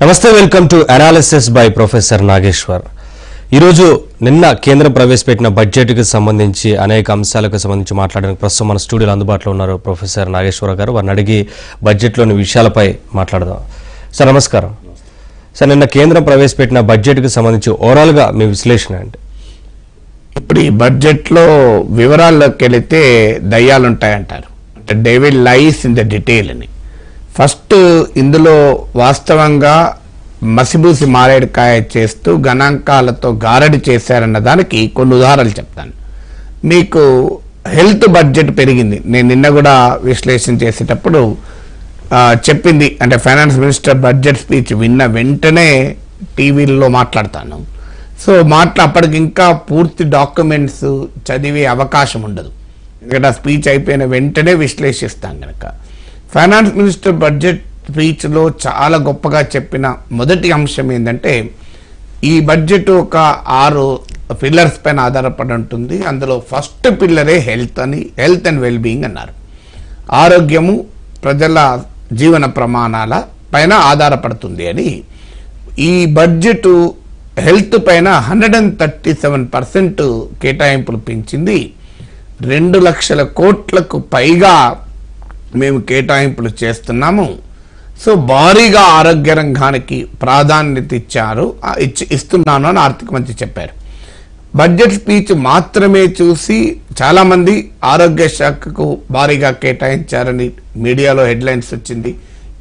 నమస్తే, welcome to analysis by professor Nageshwar. ఈరోజు నిన్న కేంద్రం ప్రవేశపెట్టిన బడ్జెట్కి సంబంధించి అనేక అంశాలకు సంబంధించి మాట్లాడడానికి ప్రస్తుతం మన స్టూడియోలో అందుబాటులో ఉన్నారు ప్రొఫెసర్ నాగేశ్వర గారు. వారిని అడిగి బడ్జెట్లోని విషయాలపై మాట్లాడదాం. సార్ నమస్కారం. సార్, నిన్న కేంద్రం ప్రవేశపెట్టిన బడ్జెట్కి సంబంధించి ఓవరాల్గా మీ విశ్లేషణ ఏంటి? ఇప్పుడు ఈ బడ్జెట్లో వివరాల్లోకి వెళితే దయ్యాలుంటాయంటారు, అంటే devil lies in the detail అని. ఫస్ట్ ఇందులో వాస్తవంగా మసిబూసి మారేడుకాయ చేస్తూ గణాంకాలతో గారడి చేశారన్న దానికి కొన్ని ఉదాహరణలు చెప్తాను. మీకు హెల్త్ బడ్జెట్ పెరిగింది, నేను నిన్న కూడా విశ్లేషణ చేసేటప్పుడు చెప్పింది. అంటే ఫైనాన్స్ మినిస్టర్ బడ్జెట్ స్పీచ్ విన్న వెంటనే టీవీల్లో మాట్లాడతాను. సో అప్పటికి ఇంకా పూర్తి డాక్యుమెంట్స్ చదివే అవకాశం ఉండదు, ఎందుకంటే ఆ స్పీచ్ అయిపోయిన వెంటనే విశ్లేషిస్తాం కనుక. ఫైనాన్స్ మినిస్టర్ బడ్జెట్ స్పీచ్లో చాలా గొప్పగా చెప్పిన మొదటి అంశం ఏంటంటే, ఈ బడ్జెట్ ఒక 6 పిల్లర్స్ పైన ఆధారపడి ఉంటుంది. అందులో ఫస్ట్ పిల్లరే హెల్త్ అండ్ వెల్బీయింగ్ అన్నారు. ఆరోగ్యము ప్రజల జీవన ప్రమాణాల పైన ఆధారపడుతుంది అని. ఈ బడ్జెట్ హెల్త్ పైన 137% కేటాయింపులు పెంచింది. 2 లక్షల కోట్లకు పైగా మేము కేటాయింపులు చేస్తున్నాము. సో భారీగా ఆరోగ్య రంగానికి ప్రాధాన్యత ఇస్తున్నాను అని ఆర్థిక మంత్రి చెప్పారు. బడ్జెట్ స్పీచ్ మాత్రమే చూసి చాలామంది ఆరోగ్య శాఖకు భారీగా కేటాయించారని మీడియాలో హెడ్లైన్స్ వచ్చింది.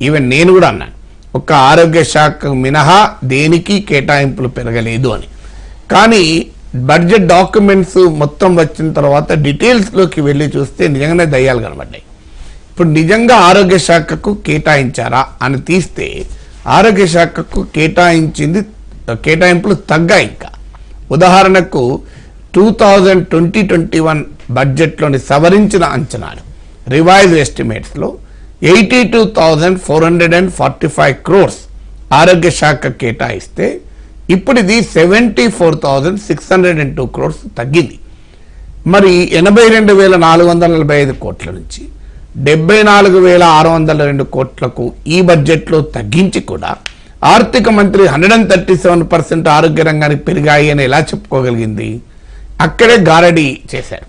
ఈవెన్ నేను కూడా అన్నాను, ఒక్క ఆరోగ్య శాఖ మినహా దేనికి కేటాయింపులు పెరగలేదు అని. కానీ బడ్జెట్ డాక్యుమెంట్స్ మొత్తం వచ్చిన తర్వాత డీటెయిల్స్లోకి వెళ్ళి చూస్తే నిజంగానే దయ్యాలు కనబడ్డాయి. ఇప్పుడు నిజంగా ఆరోగ్య శాఖకు కేటాయించారా అని తీస్తే ఆరోగ్య శాఖకు కేటాయింపులు తగ్గాయి. ఇంకా ఉదాహరణకు 2020-21 బడ్జెట్లోని సవరించిన అంచనాలు రివైజ్ ఎస్టిమేట్స్లో 82,445 crores ఆరోగ్య శాఖ కేటాయిస్తే ఇప్పుడు ఇది 74,602 crores తగ్గింది. మరి 82,445 కోట్ల నుంచి 74,602 కోట్లకు ఈ బడ్జెట్లో తగ్గించి కూడా ఆర్థిక మంత్రి 137% ఆరోగ్య రంగానికి పెరిగాయి అని ఎలా చెప్పుకోగలిగింది? అక్కడే గారడీ చేశారు.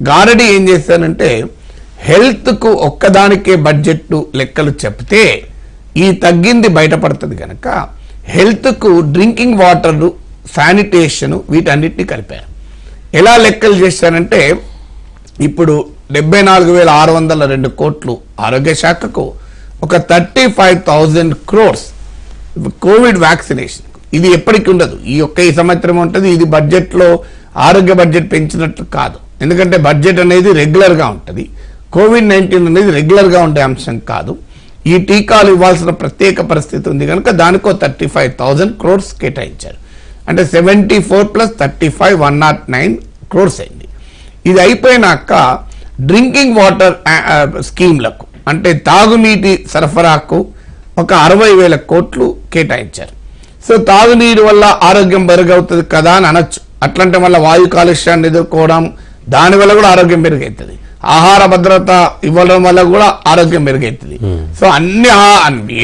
గారడీ ఏం చేశారంటే, హెల్త్కు ఒక్కదానికే బడ్జెట్ లెక్కలు చెప్తే ఈ తగ్గింది బయటపడుతుంది కనుక హెల్త్కు డ్రింకింగ్ వాటర్, శానిటేషన్ వీటన్నిటిని కలిపారు. ఎలా లెక్కలు చేశారంటే, ఇప్పుడు 74,602 కోట్లు ఆరోగ్య శాఖకు, ఒక 35,000 crores కోవిడ్ వ్యాక్సినేషన్. ఇది ఎప్పటికి ఉండదు, ఈ సంవత్సరం ఉంటుంది. ఇది బడ్జెట్లో ఆరోగ్య బడ్జెట్ పెంచినట్లు కాదు, ఎందుకంటే బడ్జెట్ అనేది రెగ్యులర్గా ఉంటుంది. కోవిడ్-19 అనేది రెగ్యులర్గా ఉండే అంశం కాదు. ఈ టీకాలు ఇవ్వాల్సిన ప్రత్యేక పరిస్థితి ఉంది కనుక దానికో 35,000 crores కేటాయించారు. అంటే 74 + 35 109 crores అయింది. ఇది అయిపోయినాక డ్రింకింగ్ వాటర్ స్కీమ్లకు, అంటే తాగునీటి సరఫరాకు ఒక 60,000 కోట్లు కేటాయించారు. సో తాగునీరు వల్ల ఆరోగ్యం మెరుగవుతుంది కదా అని అనొచ్చు. అట్లంటే వల్ల వాయు కాలుష్యాన్ని ఎదుర్కోవడం, దానివల్ల కూడా ఆరోగ్యం మెరుగవుతుంది. ఆహార భద్రత ఇవ్వడం వల్ల కూడా ఆరోగ్యం మెరుగవుతుంది. సో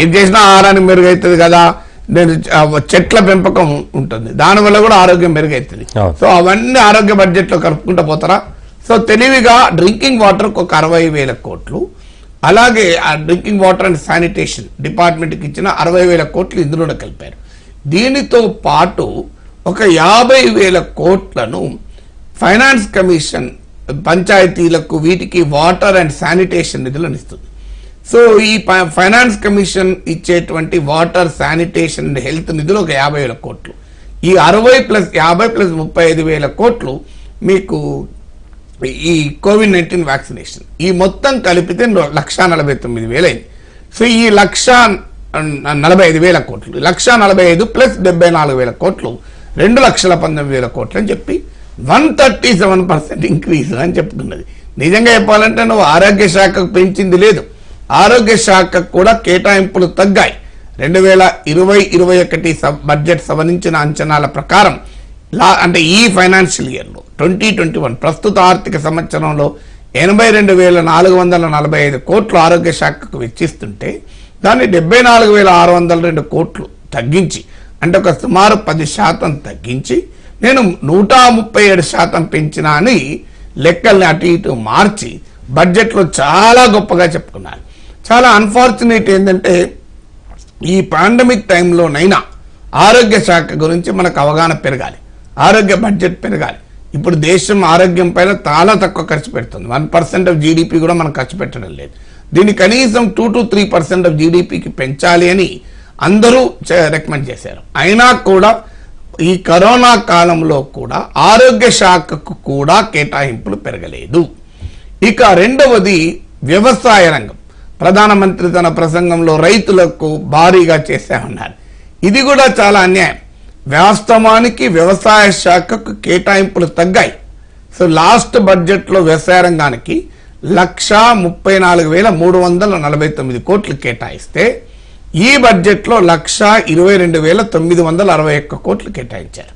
ఏం చేసినా ఆహారానికి మెరుగవుతుంది కదా. చెట్ల పెంపకం ఉంటుంది, దానివల్ల కూడా ఆరోగ్యం మెరుగవుతుంది. సో అవన్నీ ఆరోగ్య బడ్జెట్లో కలుపుకుంటూ పోతారా? సో తెలివిగా డ్రింకింగ్ వాటర్కి ఒక 60,000 కోట్లు, అలాగే ఆ డ్రింకింగ్ వాటర్ అండ్ శానిటేషన్ డిపార్ట్మెంట్కి ఇచ్చిన 60,000 కోట్లు ఇందులోనే కలిపారు. దీనితో పాటు ఒక 50,000 కోట్లను ఫైనాన్స్ కమిషన్ పంచాయతీలకు, వీటికి వాటర్ అండ్ శానిటేషన్ నిధులను ఇస్తుంది. సో ఈ ఫైనాన్స్ కమిషన్ ఇచ్చేటువంటి వాటర్, శానిటేషన్ అండ్ హెల్త్ నిధులు ఒక 50,000 కోట్లు. ఈ 60 + 50 + 35,000 కోట్లు మీకు ఈ కోవిడ్-19 వ్యాక్సినేషన్, ఈ మొత్తం కలిపితే 1,49,000 అయింది. సో ఈ 1,45,000 కోట్లు, 1,45,000 + 74,000 కోట్లు 2,19,000 కోట్లు అని చెప్పి 137% ఇంక్రీజ్ అని చెప్తున్నది. నిజంగా చెప్పాలంటే నువ్వు ఆరోగ్య శాఖకు పెంచింది లేదు, ఆరోగ్య శాఖకు కూడా కేటాయింపులు తగ్గాయి. 2020-21 బడ్జెట్ సవరించిన అంచనాల ప్రకారం అంటే ఈ ఫైనాన్షియల్ ఇయర్లో 2021 ప్రస్తుత ఆర్థిక సంవత్సరంలో 82,445 కోట్లు ఆరోగ్య శాఖకు వెచ్చిస్తుంటే దాన్ని 74,602 కోట్లు తగ్గించి, అంటే ఒక సుమారు 10% తగ్గించి నేను 137% పెంచినా అని లెక్కల్ని అటు ఇటు మార్చి బడ్జెట్లో చాలా గొప్పగా చెప్పుకున్నారు. చాలా అన్ఫార్చునేట్ ఏంటంటే ఈ పాండమిక్ టైంలోనైనా ఆరోగ్య శాఖ గురించి మనకు అవగాహన పెరగాలి, ఆరోగ్య బడ్జెట్ పెరగాలి. ఇప్పుడు దేశం ఆరోగ్యం పైన చాలా తక్కువ ఖర్చు పెడుతుంది. 1% ఆఫ్ జీడిపి కూడా మనం ఖర్చు పెట్టడం లేదు. దీన్ని కనీసం 2 to 3% ఆఫ్ జీడిపికి పెంచాలి అని అందరూ రికమెండ్ చేశారు. అయినా కూడా ఈ కరోనా కాలంలో కూడా ఆరోగ్య శాఖకు కూడా కేటాయింపులు పెరగలేదు. ఇక రెండవది వ్యవసాయ రంగం. ప్రధానమంత్రి తన ప్రసంగంలో రైతులకు భారీగా చేశామన్నారు. ఇది కూడా చాలా అన్యాయం. వాస్తవానికి వ్యవసాయ శాఖకు కేటాయింపులు తగ్గాయి. సో లాస్ట్ బడ్జెట్లో వ్యవసాయ రంగానికి 1,34,349 కోట్లు కేటాయిస్తే ఈ బడ్జెట్లో 1,22,961 కోట్లు కేటాయించారు.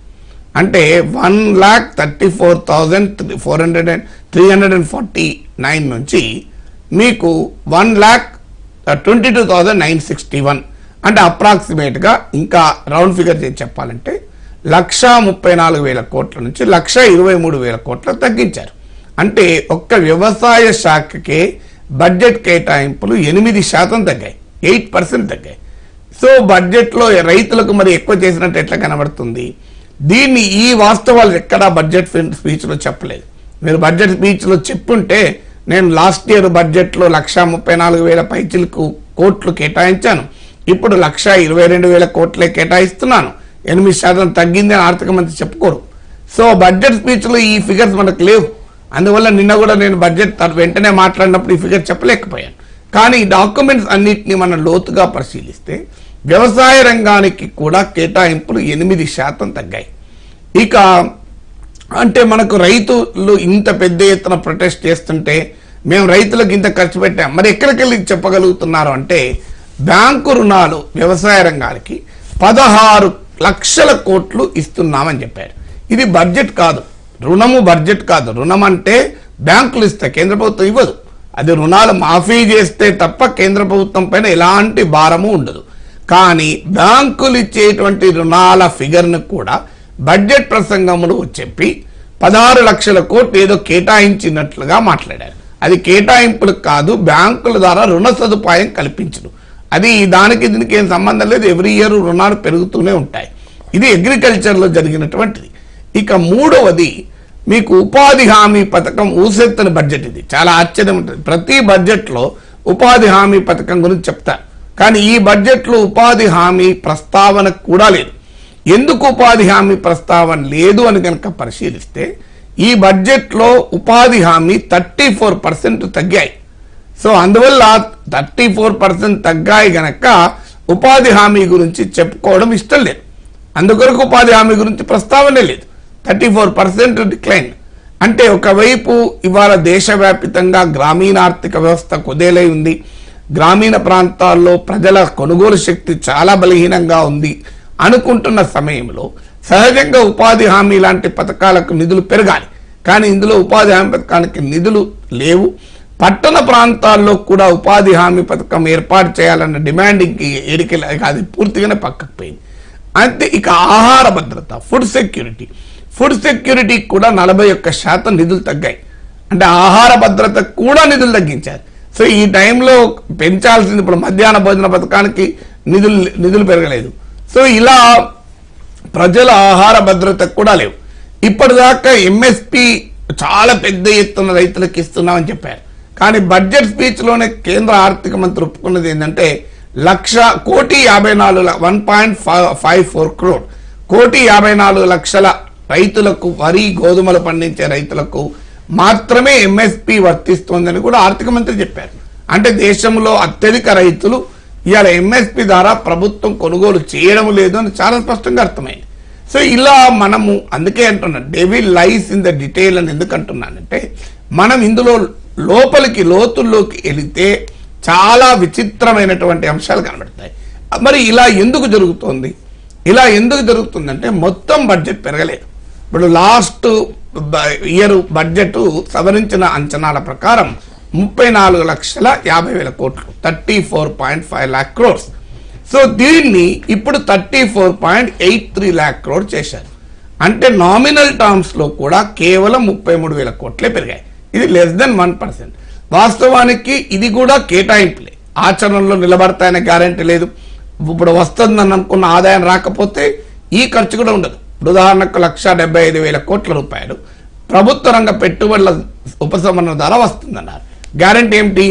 అంటే 1,34,349 నుంచి మీకు 1,22,961, అంటే అప్రాక్సిమేట్గా ఇంకా రౌండ్ ఫిగర్ చేసి చెప్పాలంటే 1,34,000 కోట్ల నుంచి 1,23,000 కోట్ల తగ్గించారు. అంటే ఒక్క వ్యవసాయ శాఖకే బడ్జెట్ కేటాయింపులు 8% తగ్గాయి, 8% తగ్గాయి. సో బడ్జెట్లో రైతులకు మరి ఎక్కువ చేసినట్టు ఎట్లా కనబడుతుంది? దీన్ని ఈ వాస్తవాలు ఎక్కడా బడ్జెట్ స్పీచ్లో చెప్పలేదు. మీరు బడ్జెట్ స్పీచ్లో చెప్పుంటే నేను లాస్ట్ ఇయర్ బడ్జెట్లో 1,34,000 పైచిలకు కోట్లు కేటాయించాను, ఇప్పుడు 1,22,000 కోట్లే కేటాయిస్తున్నాను, 8% తగ్గింది అని ఆర్థిక మంత్రి చెప్పుకోరు. సో బడ్జెట్ స్పీచ్లో ఈ ఫిగర్స్ మనకు లేవు. అందువల్ల నిన్న కూడా నేను బడ్జెట్ వెంటనే మాట్లాడినప్పుడు ఈ ఫిగర్ చెప్పలేకపోయాను. కానీ ఈ డాక్యుమెంట్స్ అన్నిటిని మనం లోతుగా పరిశీలిస్తే వ్యవసాయ రంగానికి కూడా కేటాయింపులు 8% తగ్గాయి. ఇక అంటే మనకు రైతులు ఇంత పెద్ద ఎత్తున ప్రొటెస్ట్ చేస్తుంటే మేము రైతులకు ఇంత ఖర్చు పెట్టాం, మరి ఎక్కడికి వెళ్ళి చెప్పగలుగుతున్నారు అంటే బ్యాంకు రుణాలు వ్యవసాయ రంగానికి 16 లక్షల కోట్లు ఇస్తున్నామని చెప్పారు. ఇది బడ్జెట్ కాదు, రుణము బడ్జెట్ కాదు. రుణం అంటే బ్యాంకులు ఇస్తాయి, కేంద్ర ప్రభుత్వం ఇవ్వదు. అది రుణాలు మాఫీ చేస్తే తప్ప కేంద్ర ప్రభుత్వం పైన ఎలాంటి భారము ఉండదు. కానీ బ్యాంకులు ఇచ్చేటువంటి రుణాల ఫిగర్ను కూడా బడ్జెట్ ప్రసంగంలో చెప్పి 16 లక్షల కోట్లు ఏదో కేటాయించినట్లుగా మాట్లాడారు. అది కేటాయింపులు కాదు, బ్యాంకుల ద్వారా రుణ సదుపాయం కల్పించదు. అది దానికి దీనికి ఏం సంబంధం లేదు. ఎవ్రీ ఇయర్ రుణాలు పెరుగుతూనే ఉంటాయి. ఇది అగ్రికల్చర్లో జరిగినటువంటిది. ఇక మూడవది మీకు ఉపాధి హామీ పథకం ఊసెత్తని బడ్జెట్. ఇది చాలా ఆశ్చర్యం ఉంటుంది. ప్రతి బడ్జెట్లో ఉపాధి హామీ పథకం గురించి చెప్తారు, కానీ ఈ బడ్జెట్లో ఉపాధి హామీ ప్రస్తావన కూడా లేదు. ఎందుకు ఉపాధి హామీ ప్రస్తావన లేదు అని కనుక పరిశీలిస్తే ఈ బడ్జెట్లో ఉపాధి హామీ 34% తగ్గాయి. సో అందువల్ల 34% తగ్గాయి గనక ఉపాధి హామీ గురించి చెప్పుకోవడం ఇష్టం లేదు. అందుకొరకు ఉపాధి హామీ గురించి ప్రస్తావనే లేదు. 34% డిక్లైన్. అంటే ఒకవైపు ఇవాళ దేశవ్యాప్తంగా గ్రామీణ ఆర్థిక వ్యవస్థ కుదేలై ఉంది. గ్రామీణ ప్రాంతాల్లో ప్రజల కొనుగోలు శక్తి చాలా బలహీనంగా ఉంది అనుకుంటున్న సమయంలో సహజంగా ఉపాధి హామీ లాంటి పథకాలకు నిధులు పెరగాలి. కానీ ఇందులో ఉపాధి హామీ పథకానికి నిధులు లేవు. పట్టణ ప్రాంతాల్లో కూడా ఉపాధి హామీ పథకం ఏర్పాటు చేయాలన్న డిమాండింగ్కి ఎడికెళ్ళి అది పూర్తిగానే పక్కకు పోయింది. అంతే. ఇక ఆహార భద్రత, ఫుడ్ సెక్యూరిటీకి కూడా 41% నిధులు తగ్గాయి. అంటే ఆహార భద్రత కూడా నిధులు తగ్గించారు. సో ఈ టైంలో పెంచాల్సింది ఇప్పుడు మధ్యాహ్న భోజన పథకానికి నిధులు పెరగలేదు. సో ఇలా ప్రజల ఆహార భద్రత కూడా లేవు. ఇప్పటిదాకా ఎంఎస్పి చాలా పెద్ద ఎత్తున రైతులకు ఇస్తున్నామని చెప్పారు. కానీ బడ్జెట్ స్పీచ్లోనే కేంద్ర ఆర్థిక మంత్రి ఒప్పుకున్నది ఏంటంటే 1,54 crore 1,54 లక్షల రైతులకు, వరి గోధుమలు పండించే రైతులకు మాత్రమే ఎంఎస్పి వర్తిస్తోందని కూడా ఆర్థిక మంత్రి చెప్పారు. అంటే దేశంలో అత్యధిక రైతులు ఇవాళ ఎంఎస్పి ద్వారా ప్రభుత్వం కొనుగోలు చేయడం లేదు అని చాలా స్పష్టంగా అర్థమైంది. సో ఇలా మనము అందుకే అంటున్నాను devil lies in the detail అని ఎందుకు అంటున్నానంటే మనం ఇందులో లోతుల్లోకి వెళితే చాలా విచిత్రమైనటువంటి అంశాలు కనబడతాయి. మరి ఇలా ఎందుకు జరుగుతుందంటే మొత్తం బడ్జెట్ పెరగలేదు. ఇప్పుడు లాస్ట్ ఇయర్ బడ్జెట్ సవరించిన అంచనాల ప్రకారం 34,50,000 కోట్లు 34.5 lakh crores. సో దీన్ని ఇప్పుడు 34.83 lakh crore చేశారు. అంటే నామినల్ టర్మ్స్ లో కూడా కేవలం 33,000 కోట్లే పెరిగాయి. ఇది లెస్ దెన్ 1%. వాస్తవానికి ఇది కూడా కేటాయింపులే, ఆచరణలో నిలబడతాయనే గ్యారంటీ లేదు. ఇప్పుడు వస్తుందని అనుకున్న ఆదాయం రాకపోతే ఈ ఖర్చు కూడా ఉండదు. ఇప్పుడు ఉదాహరణకు 1,75,000 కోట్ల రూపాయలు ప్రభుత్వ రంగ పెట్టుబడుల ఉపశమనం ద్వారా వస్తుందన్నారు. గ్యారంటీ ఏమిటి?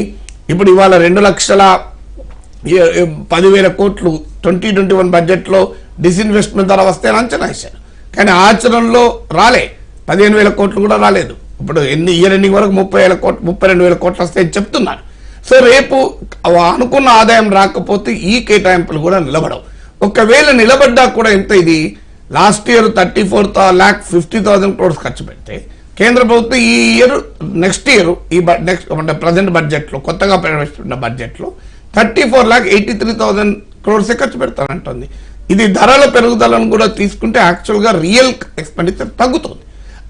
ఇప్పుడు ఇవాళ 2,10,000 కోట్లు 2021 బడ్జెట్లో డిస్ఇన్వెస్ట్మెంట్ ద్వారా వస్తే అంచనా వేశారు. కానీ ఆచరణలో రాలే, 15,000 కోట్లు కూడా రాలేదు. ఇప్పుడు ఇయర్ ఎండింగ్ వరకు 30,000 కోట్లు 32,000 కోట్లు వస్తాయని చెప్తున్నారు. సో రేపు అనుకున్న ఆదాయం రాకపోతే ఈ కేటాయింపులు కూడా నిలబడవు. ఒకవేళ నిలబడ్డా కూడా ఎంత ఇది లాస్ట్ ఇయర్ 34,50,000 crores ఖర్చు పెడితే కేంద్ర ప్రభుత్వం ఈ ఇయర్ నెక్స్ట్ ఇయర్ అంటే ప్రజెంట్ బడ్జెట్లో కొత్తగా ప్రవేశపెట్టిన బడ్జెట్లో 34,83,000 crores ఖర్చు పెడతానంటుంది. ఇది ధరల పెరుగుదలను కూడా తీసుకుంటే యాక్చువల్గా రియల్ ఎక్స్పెండిచర్ తగ్గుతుంది.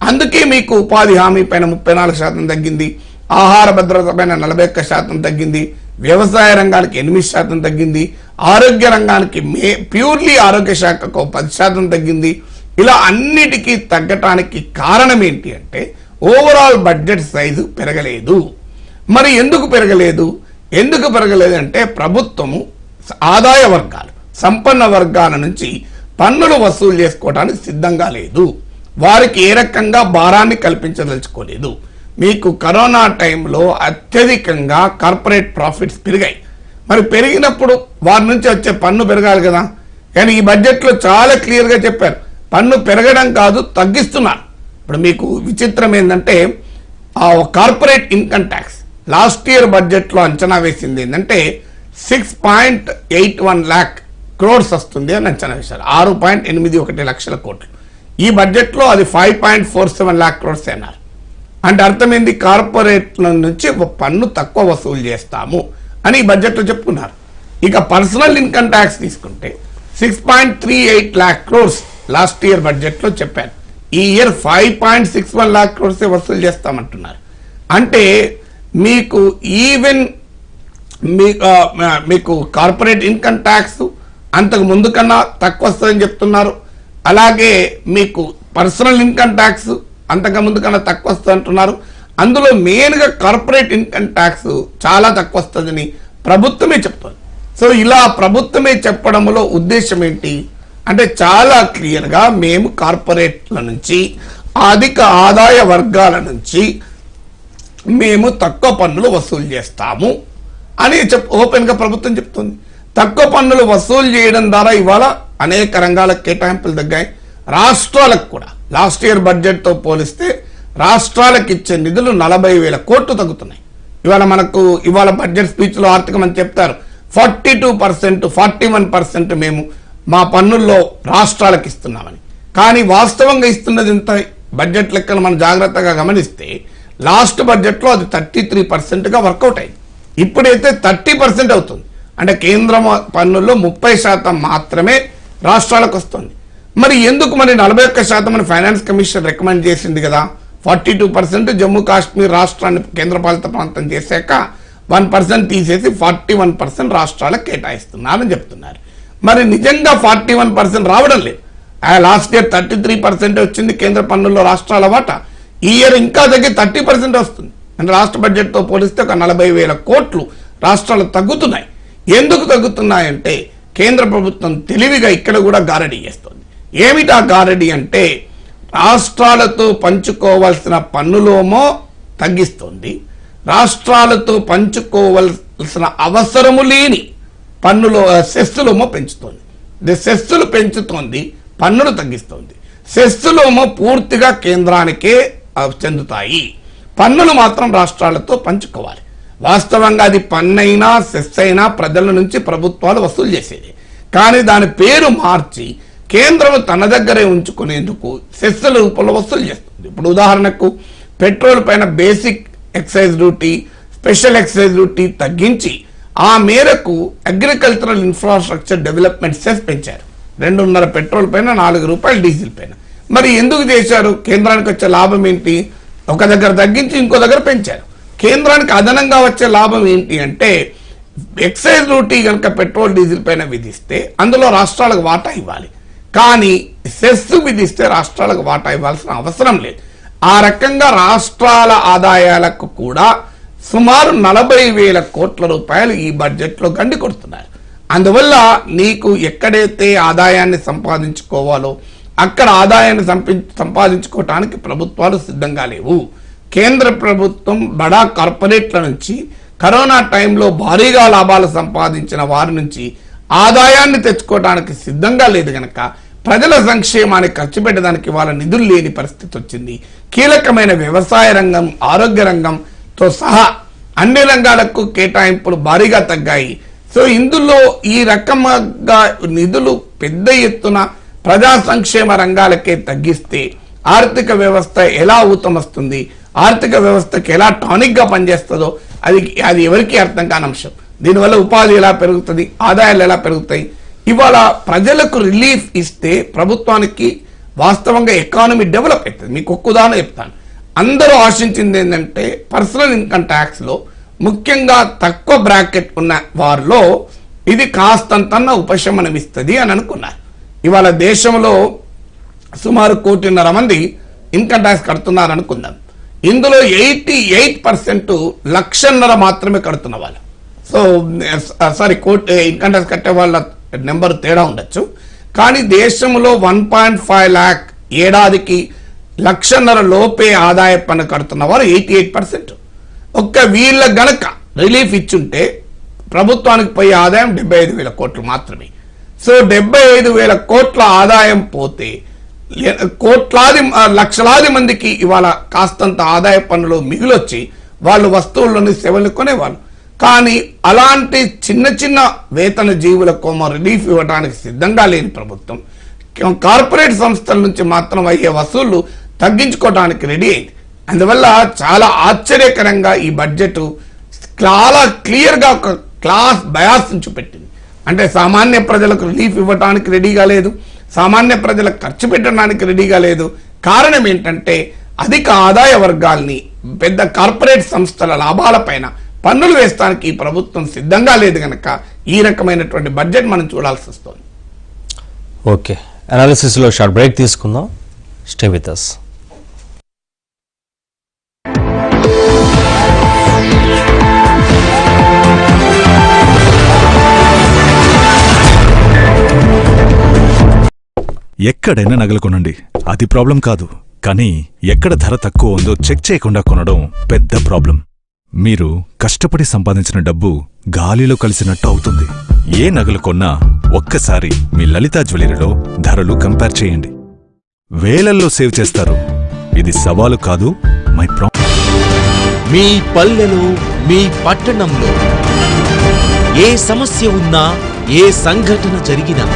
అందుకే మీకు ఉపాధి హామీ పైన 34% తగ్గింది, ఆహార భద్రత పైన 41% తగ్గింది, వ్యవసాయ రంగానికి 8% తగ్గింది, ఆరోగ్య రంగానికి ప్యూర్లీ ఆరోగ్య శాఖకు 10% తగ్గింది. ఇలా అన్నిటికీ తగ్గటానికి కారణం ఏంటి అంటే ఓవరాల్ బడ్జెట్ సైజు పెరగలేదు. మరి ఎందుకు పెరగలేదు? అంటే ప్రభుత్వము ఆదాయ వర్గాలు సంపన్న వర్గాల నుంచి పన్నులు వసూలు చేసుకోవడానికి సిద్ధంగా లేదు. వారికి ఏ రకంగా భారాన్ని కల్పించదలుచుకోలేదు. మీకు కరోనా టైంలో అత్యధికంగా కార్పొరేట్ ప్రాఫిట్స్ పెరిగాయి. మరి పెరిగినప్పుడు వారి నుంచి వచ్చే పన్ను పెరగాలి కదా. కానీ ఈ బడ్జెట్లో చాలా క్లియర్గా చెప్పారు, పన్ను పెరగడం కాదు తగ్గిస్తున్నారు. ఇప్పుడు మీకు విచిత్రం ఏంటంటే ఆ corporate income tax last year బడ్జెట్లో అంచనా వేసింది ఏంటంటే 6.81 lakh crores వస్తుంది అని అంచనా వేశారు. 6.81 లక్షల కోట్లు. ఈ బడ్జెట్లో అది 5.47 lakh crores అన్నారు. అంటే అర్థమైంది, కార్పొరేట్ల నుంచి పన్ను తక్కువ వసూలు చేస్తాము అని ఈ బడ్జెట్లో చెప్పుకున్నారు. ఇక పర్సనల్ ఇన్కమ్ ట్యాక్స్ తీసుకుంటే 6.38 lakh crores లాస్ట్ ఇయర్ బడ్జెట్లో చెప్పారు. ఈ ఇయర్ 5.61 lakh crores వసూలు చేస్తామంటున్నారు. అంటే మీకు ఈవెన్ మీకు కార్పొరేట్ ఇన్కమ్ ట్యాక్స్ అంతకు ముందు కన్నా తక్కువ వస్తుందని చెప్తున్నారు. అలాగే మీకు పర్సనల్ ఇన్కమ్ ట్యాక్స్ అంతకు ముందు కన్నా తక్కువ వస్తుంది అంటున్నారు. అందులో మెయిన్గా కార్పొరేట్ ఇన్కమ్ ట్యాక్స్ చాలా తక్కువ వస్తుందని ప్రభుత్వమే చెప్తుంది. సో ఇలా ప్రభుత్వమే చెప్పడంలో ఉద్దేశం ఏంటి అంటే చాలా క్లియర్గా మేము కార్పొరేట్ల నుంచి అధిక ఆదాయ వర్గాల నుంచి మేము తక్కువ పన్నులు వసూలు చేస్తాము అని ఓపెన్గా ప్రభుత్వం చెప్తుంది. తక్కువ పన్నులు వసూలు చేయడం ద్వారా ఇవాళ అనేక రంగాల కేటాయింపులు తగ్గాయి. రాష్ట్రాలకు కూడా లాస్ట్ ఇయర్ బడ్జెట్తో పోలిస్తే రాష్ట్రాలకు ఇచ్చే నిధులు 40,000 కోట్లు తగ్గుతున్నాయి. ఇవాళ బడ్జెట్ స్పీచ్లో ఆర్థిక మంత్రి చెప్తారు 42%, 41% మేము మా పన్నుల్లో రాష్ట్రాలకు ఇస్తున్నామని. కానీ వాస్తవంగా ఇస్తున్నది ఇంత బడ్జెట్ లెక్కలు మనం జాగ్రత్తగా గమనిస్తే లాస్ట్ బడ్జెట్లో అది 33%గా వర్కౌట్ అయింది. ఇప్పుడైతే 30% అవుతుంది. అంటే కేంద్ర పన్నుల్లో 30% మాత్రమే రాష్ట్రాలకు వస్తుంది. మరి ఎందుకు 41% అని ఫైనాన్స్ కమిషన్ రికమెండ్ చేసింది కదా. 42% జమ్మూ కాశ్మీర్ రాష్ట్రాన్ని కేంద్రపాలిత ప్రాంతం చేశాక 1% తీసేసి 41% రాష్ట్రాలకు కేటాయిస్తున్నారని చెప్తున్నారు. మరి నిజంగా 41% రావడం లేదు. లాస్ట్ ఇయర్ 33% వచ్చింది కేంద్ర పన్నుల్లో రాష్ట్రాల వాటా. ఈ ఇయర్ ఇంకా తగ్గి 30% వస్తుంది. అంటే రాష్ట్ర బడ్జెట్తో పోలిస్తే ఒక 40,000 కోట్లు రాష్ట్రాలు తగ్గుతున్నాయి. ఎందుకు తగ్గుతున్నాయంటే కేంద్ర ప్రభుత్వం తెలివిగా ఇక్కడ కూడా గారడీ చేస్తుంది. ఏమిటా గారడీ అంటే రాష్ట్రాలతో పంచుకోవాల్సిన పన్నులేమో తగ్గిస్తుంది, రాష్ట్రాలతో పంచుకోవాల్సిన అవసరము లేని పన్నులో సెస్సులేమో పెంచుతోంది. సెస్సులు పెంచుతోంది, పన్నులు తగ్గిస్తోంది. సెస్సులేమో పూర్తిగా కేంద్రానికే చెందుతాయి, పన్నులు మాత్రం రాష్ట్రాలతో పంచుకోవాలి. వాస్తవంగా అది పన్నైనా సెస్ అయినా ప్రజల నుంచి ప్రభుత్వాలు వసూలు చేసేది. కానీ దాని పేరు మార్చి కేంద్రం తన దగ్గరే ఉంచుకునేందుకు సెస్సుల రూపంలో వసూలు చేస్తుంది. ఇప్పుడు ఉదాహరణకు పెట్రోల్ పైన basic excise duty, special excise duty తగ్గించి ఆ మేరకు అగ్రికల్చరల్ ఇన్ఫ్రాస్ట్రక్చర్ డెవలప్మెంట్ సెస్ పెంచారు. 2.5 పెట్రోల్ పైన, 4 రూపాయలు డీజిల్ పైన. మరి ఎందుకు చేశారు? కేంద్రానికి వచ్చే లాభం ఏంటి? ఒక దగ్గర తగ్గించి ఇంకో దగ్గర పెంచారు. కేంద్రానికి అదనంగా వచ్చే లాభం ఏంటి అంటే ఎక్సైజ్ డ్యూటీ కనుక పెట్రోల్ డీజిల్ పైన విధిస్తే అందులో రాష్ట్రాలకు వాటా ఇవ్వాలి, కానీ సెస్ విధిస్తే రాష్ట్రాలకు వాటా ఇవ్వాల్సిన అవసరం లేదు. ఆ రకంగా రాష్ట్రాల ఆదాయాలకు కూడా సుమారు 40,000 కోట్ల రూపాయలు ఈ బడ్జెట్లో గండి కొడుతున్నారు. అందువల్ల నీకు ఎక్కడైతే ఆదాయాన్ని సంపాదించుకోవాలో అక్కడ ఆదాయాన్ని సంపాదించుకోవటానికి ప్రభుత్వాలు సిద్ధంగా లేవు. కేంద్ర ప్రభుత్వం బడా కార్పొరేట్ల నుంచి కరోనా టైంలో భారీగా లాభాలు సంపాదించిన వారి నుంచి ఆదాయాన్ని తెచ్చుకోవడానికి సిద్ధంగా లేదు గనక ప్రజల సంక్షేమానికి ఖర్చు పెట్టడానికి వాళ్ళ నిధులు లేని పరిస్థితి వచ్చింది. కీలకమైన వ్యవసాయ రంగం, ఆరోగ్య రంగంతో సహా అన్ని రంగాలకు కేటాయింపులు భారీగా తగ్గాయి. సో ఇందులో ఈ రకంగా నిధులు పెద్ద ఎత్తున ప్రజా సంక్షేమ రంగాలకే తగ్గిస్తే ఆర్థిక వ్యవస్థ ఎలా ఊతమొస్తుంది, ఆర్థిక వ్యవస్థకి ఎలా టానిక్ గా పనిచేస్తుందో అది ఎవరికి అర్థం కాని అంశం. దీనివల్ల ఉపాధి ఎలా పెరుగుతుంది, ఆదాయాలు ఎలా పెరుగుతాయి. ఇవాళ ప్రజలకు రిలీఫ్ ఇస్తే ప్రభుత్వానికి వాస్తవంగా ఎకానమీ డెవలప్ అవుతుంది. మీకు ఒక్క ఉదాహరణ చెప్తాను. అందరూ ఆశించింది ఏంటంటే పర్సనల్ ఇన్కమ్ ట్యాక్స్ లో ముఖ్యంగా తక్కువ బ్రాకెట్ ఉన్న వారిలో ఇది కాస్తంతన్న ఉపశమనం ఇస్తుంది అని అనుకున్నారు. ఇవాళ దేశంలో సుమారు 1.5 కోటి ఇన్కమ్ ట్యాక్స్ కడుతున్నారు అనుకుందాం. ఇందులో 88% 1.5 లక్షలు మాత్రమే కడుతున్న వాళ్ళు. సో సారీ, ఇన్కమ్ ట్యాక్స్ కట్టే వాళ్ళ నెంబర్ తేడా ఉండొచ్చు, కానీ దేశంలో 1.5 lakh ఏడాదికి 1.5 లక్షల లోపే ఆదాయ పన్ను కడుతున్న వారు 88%. ఒక్క వీళ్ళ గనక రిలీఫ్ ఇచ్చుంటే ప్రభుత్వానికి పోయే ఆదాయం 75,000 కోట్లు మాత్రమే. సో 75,000 కోట్ల ఆదాయం పోతే కోట్లాది లక్షలాది మందికి ఇవాళ కాస్తంత ఆదాయ పన్నులో మిగిలొచ్చి వాళ్ళు వస్తువుల్లోని సేవలు కొనేవాళ్ళు. కానీ అలాంటి చిన్న చిన్న వేతన జీవులకు రిలీఫ్ ఇవ్వడానికి సిద్ధంగా లేని ప్రభుత్వం కార్పొరేట్ సంస్థల నుంచి మాత్రం అయ్యే వసూళ్లు తగ్గించుకోవడానికి రెడీ అయింది. అందువల్ల చాలా ఆశ్చర్యకరంగా ఈ బడ్జెట్ చాలా క్లియర్ గా ఒక క్లాస్ బయాస్ చూపెట్టింది. అంటే సామాన్య ప్రజలకు రిలీఫ్ ఇవ్వడానికి రెడీగా లేదు, సామాన్య ప్రజలకు ఖర్చు పెట్టడానికి రెడీగా లేదు. కారణం ఏంటంటే అధిక ఆదాయ వర్గాల్ని, పెద్ద కార్పొరేట్ సంస్థల లాభాలపైన పన్నులు వేస్తానికి ఈ ప్రభుత్వం సిద్ధంగా లేదు గనక ఈ రకమైనటువంటి బడ్జెట్ మనం చూడాల్సి వస్తుంది. ఓకే, అనాలిసిస్ లో షార్ట్ బ్రేక్ తీసుకుందాం. Stay with us. ఎక్కడైనా నగలు కొనండి, అది ప్రాబ్లం కాదు. కానీ ఎక్కడ ధర తక్కువ ఉందో చెక్ చేయకుండా కొనడం పెద్ద ప్రాబ్లం. మీరు కష్టపడి సంపాదించిన డబ్బు గాలిలో కలిసినట్టు అవుతుంది. ఏ నగలు కొన్నా ఒక్కసారి మీ లలితా జ్యువెలరీలో ధరలు కంపేర్ చేయండి. వేలల్లో సేవ్ చేస్తారు. ఇది సవాలు కాదు, మై ప్రామిస్. మీ పల్లెలో, మీ పట్టణంలో ఏ సమస్య ఉన్నా, ఏ సంఘటన జరిగినా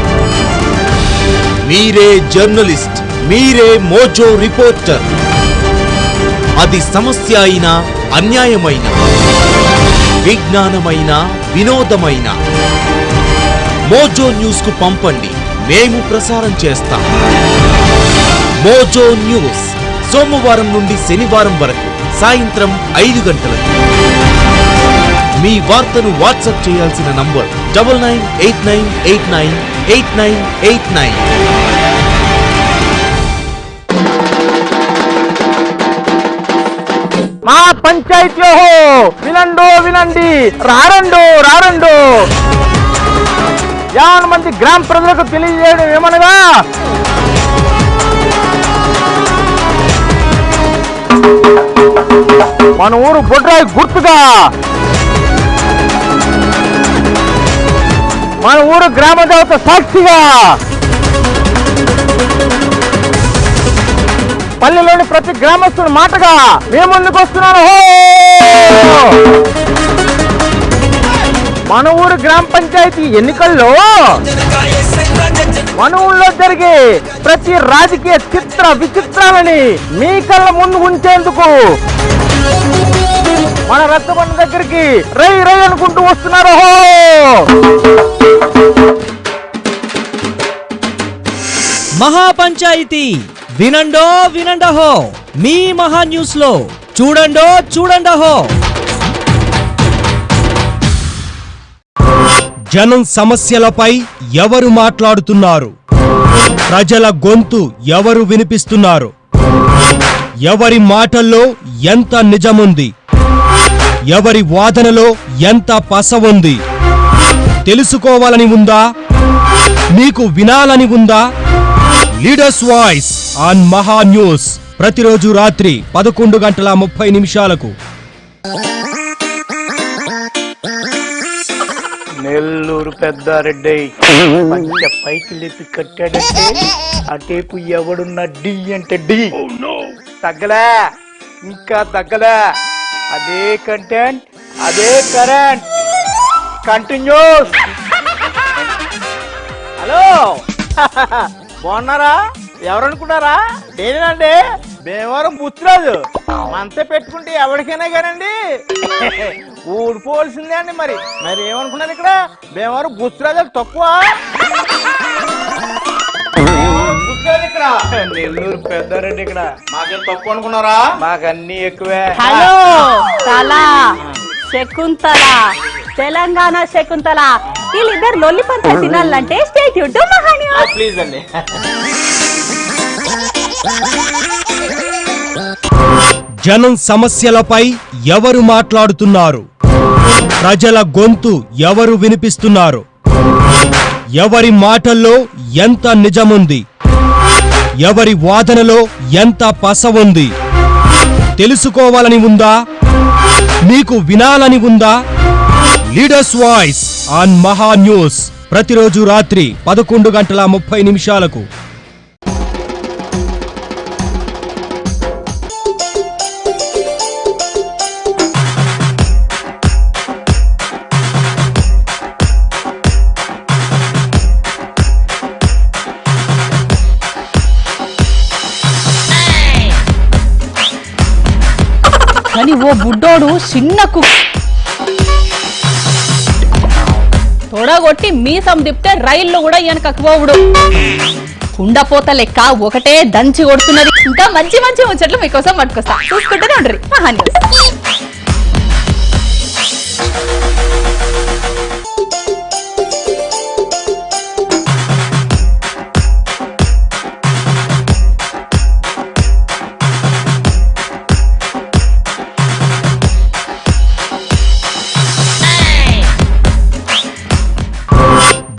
మీరే జర్నలిస్ట్, మీరే మోజో రిపోర్టర్. అది సమస్య అయినా, అన్యాయమైన, విజ్ఞానమైన, వినోదమైన మోజో న్యూస్ కు పంపండి, మేము ప్రసారం చేస్తాం. మోజో న్యూస్ సోమవారం నుండి శనివారం వరకు సాయంత్రం 5 గంటలకు. మీ వార్తను వాట్సాప్ చేయాల్సిన నంబర్ 9989898989. మా పంచాయతీలో వినండో వినండి, రారండో రారండో. 50 మంది గ్రామ ప్రజలకు తెలియజేయడం ఏమనగా, మన ఊరు బొడ్రాయి గుర్తుగా మన ఊరు గ్రామ దేవత సాక్షిగా పల్లెలోని ప్రతి గ్రామస్తుల మాటగా మేము ముందుకు వస్తున్నాను. మన ఊరు గ్రామ పంచాయతీ ఎన్నికల్లో మన ఊళ్ళో జరిగే ప్రతి రాజకీయ చిత్ర విచిత్రాలని మీ కళ్ళ ముందు ఉంచేందుకు మన రచ్చబండ దగ్గరికి రై రై అనుకుంటూ వస్తున్నారు. మహాపంచాయతీ వినండో వినండహో, మీ మహా న్యూస్ లో చూడండో చూడండహో. జనం సమస్యలపై ఎవరు మాట్లాడుతున్నారు? ప్రజల గొంతు ఎవరు వినిపిస్తున్నారు? ఎవరి మాటల్లో ఎంత నిజముంది? ఎవరి వాదనలో ఎంత పస ఉంది? తెలుసుకోవాలని ఉందా? మీకు వినాలని ఉందా? లీడర్స్ వాయిస్ ఆన్ మహా న్యూస్ ప్రతిరోజు రాత్రి 11:30 నెల్లూరు పెద్దారెడ్డి పంచ పైకి లేపి కట్టాడంటే అటేపు ఎవడున్న డి అంటే డి తగ్గలే, ఇంకా తగ్గలే. అదే కంటెంట్, అదే కరెంట్, కంటిన్యూస్. హలో బాగున్నారా? ఎవరనుకున్నారా? నేనేనండి, భీమవరం బుచ్చిరాజు. మనతో పెట్టుకుంటే ఎవరికైనా కానండి ఊడిపోవలసిందే అండి. మరి ఏమనుకున్నారు? ఇక్కడ భీమవరం బుచ్చిరాజు తక్కువ, ఇక్కడ నెల్లూరు పెద్దారెడ్డి ఇక్కడ మాకేం తక్కువ అనుకున్నారా? మాకన్నీ ఎక్కువే. హలో కళా శకుంతల, తెలంగాణ శకుంతల, వీళ్ళిద్దరు లొల్లి పంట తినాలంటే స్టేట్ టు మహాని. ప్లీజ్ అండి. జనం సమస్యలపై ఎవరు మాట్లాడుతున్నారు? ప్రజల గొంతు ఎవరు వినిపిస్తున్నారు? ఎవరి మాటల్లో ఎంత నిజముంది? ఎవరి వాదనలో ఎంత పస ఉంది? తెలుసుకోవాలని ఉందా? మీకు వినాలని ఉందా? లీడర్స్ వాయిస్ ఆన్ మహా న్యూస్ ప్రతిరోజు రాత్రి 11:30 కానీ ఓ బుడ్డోడు చిన్న తొడగొట్టి మీసం తిప్పితే రైల్లో కూడా వెనకకు పోవుడు. కుండపోత లెక్క ఒకటే దంచి కొడుతున్నది. ఇంకా మంచి మంచి ముచ్చట్లు మీకోసం పట్టుకొస్తా, చూసుకుంటూనే ఉండ్రి మహా న్యూస్.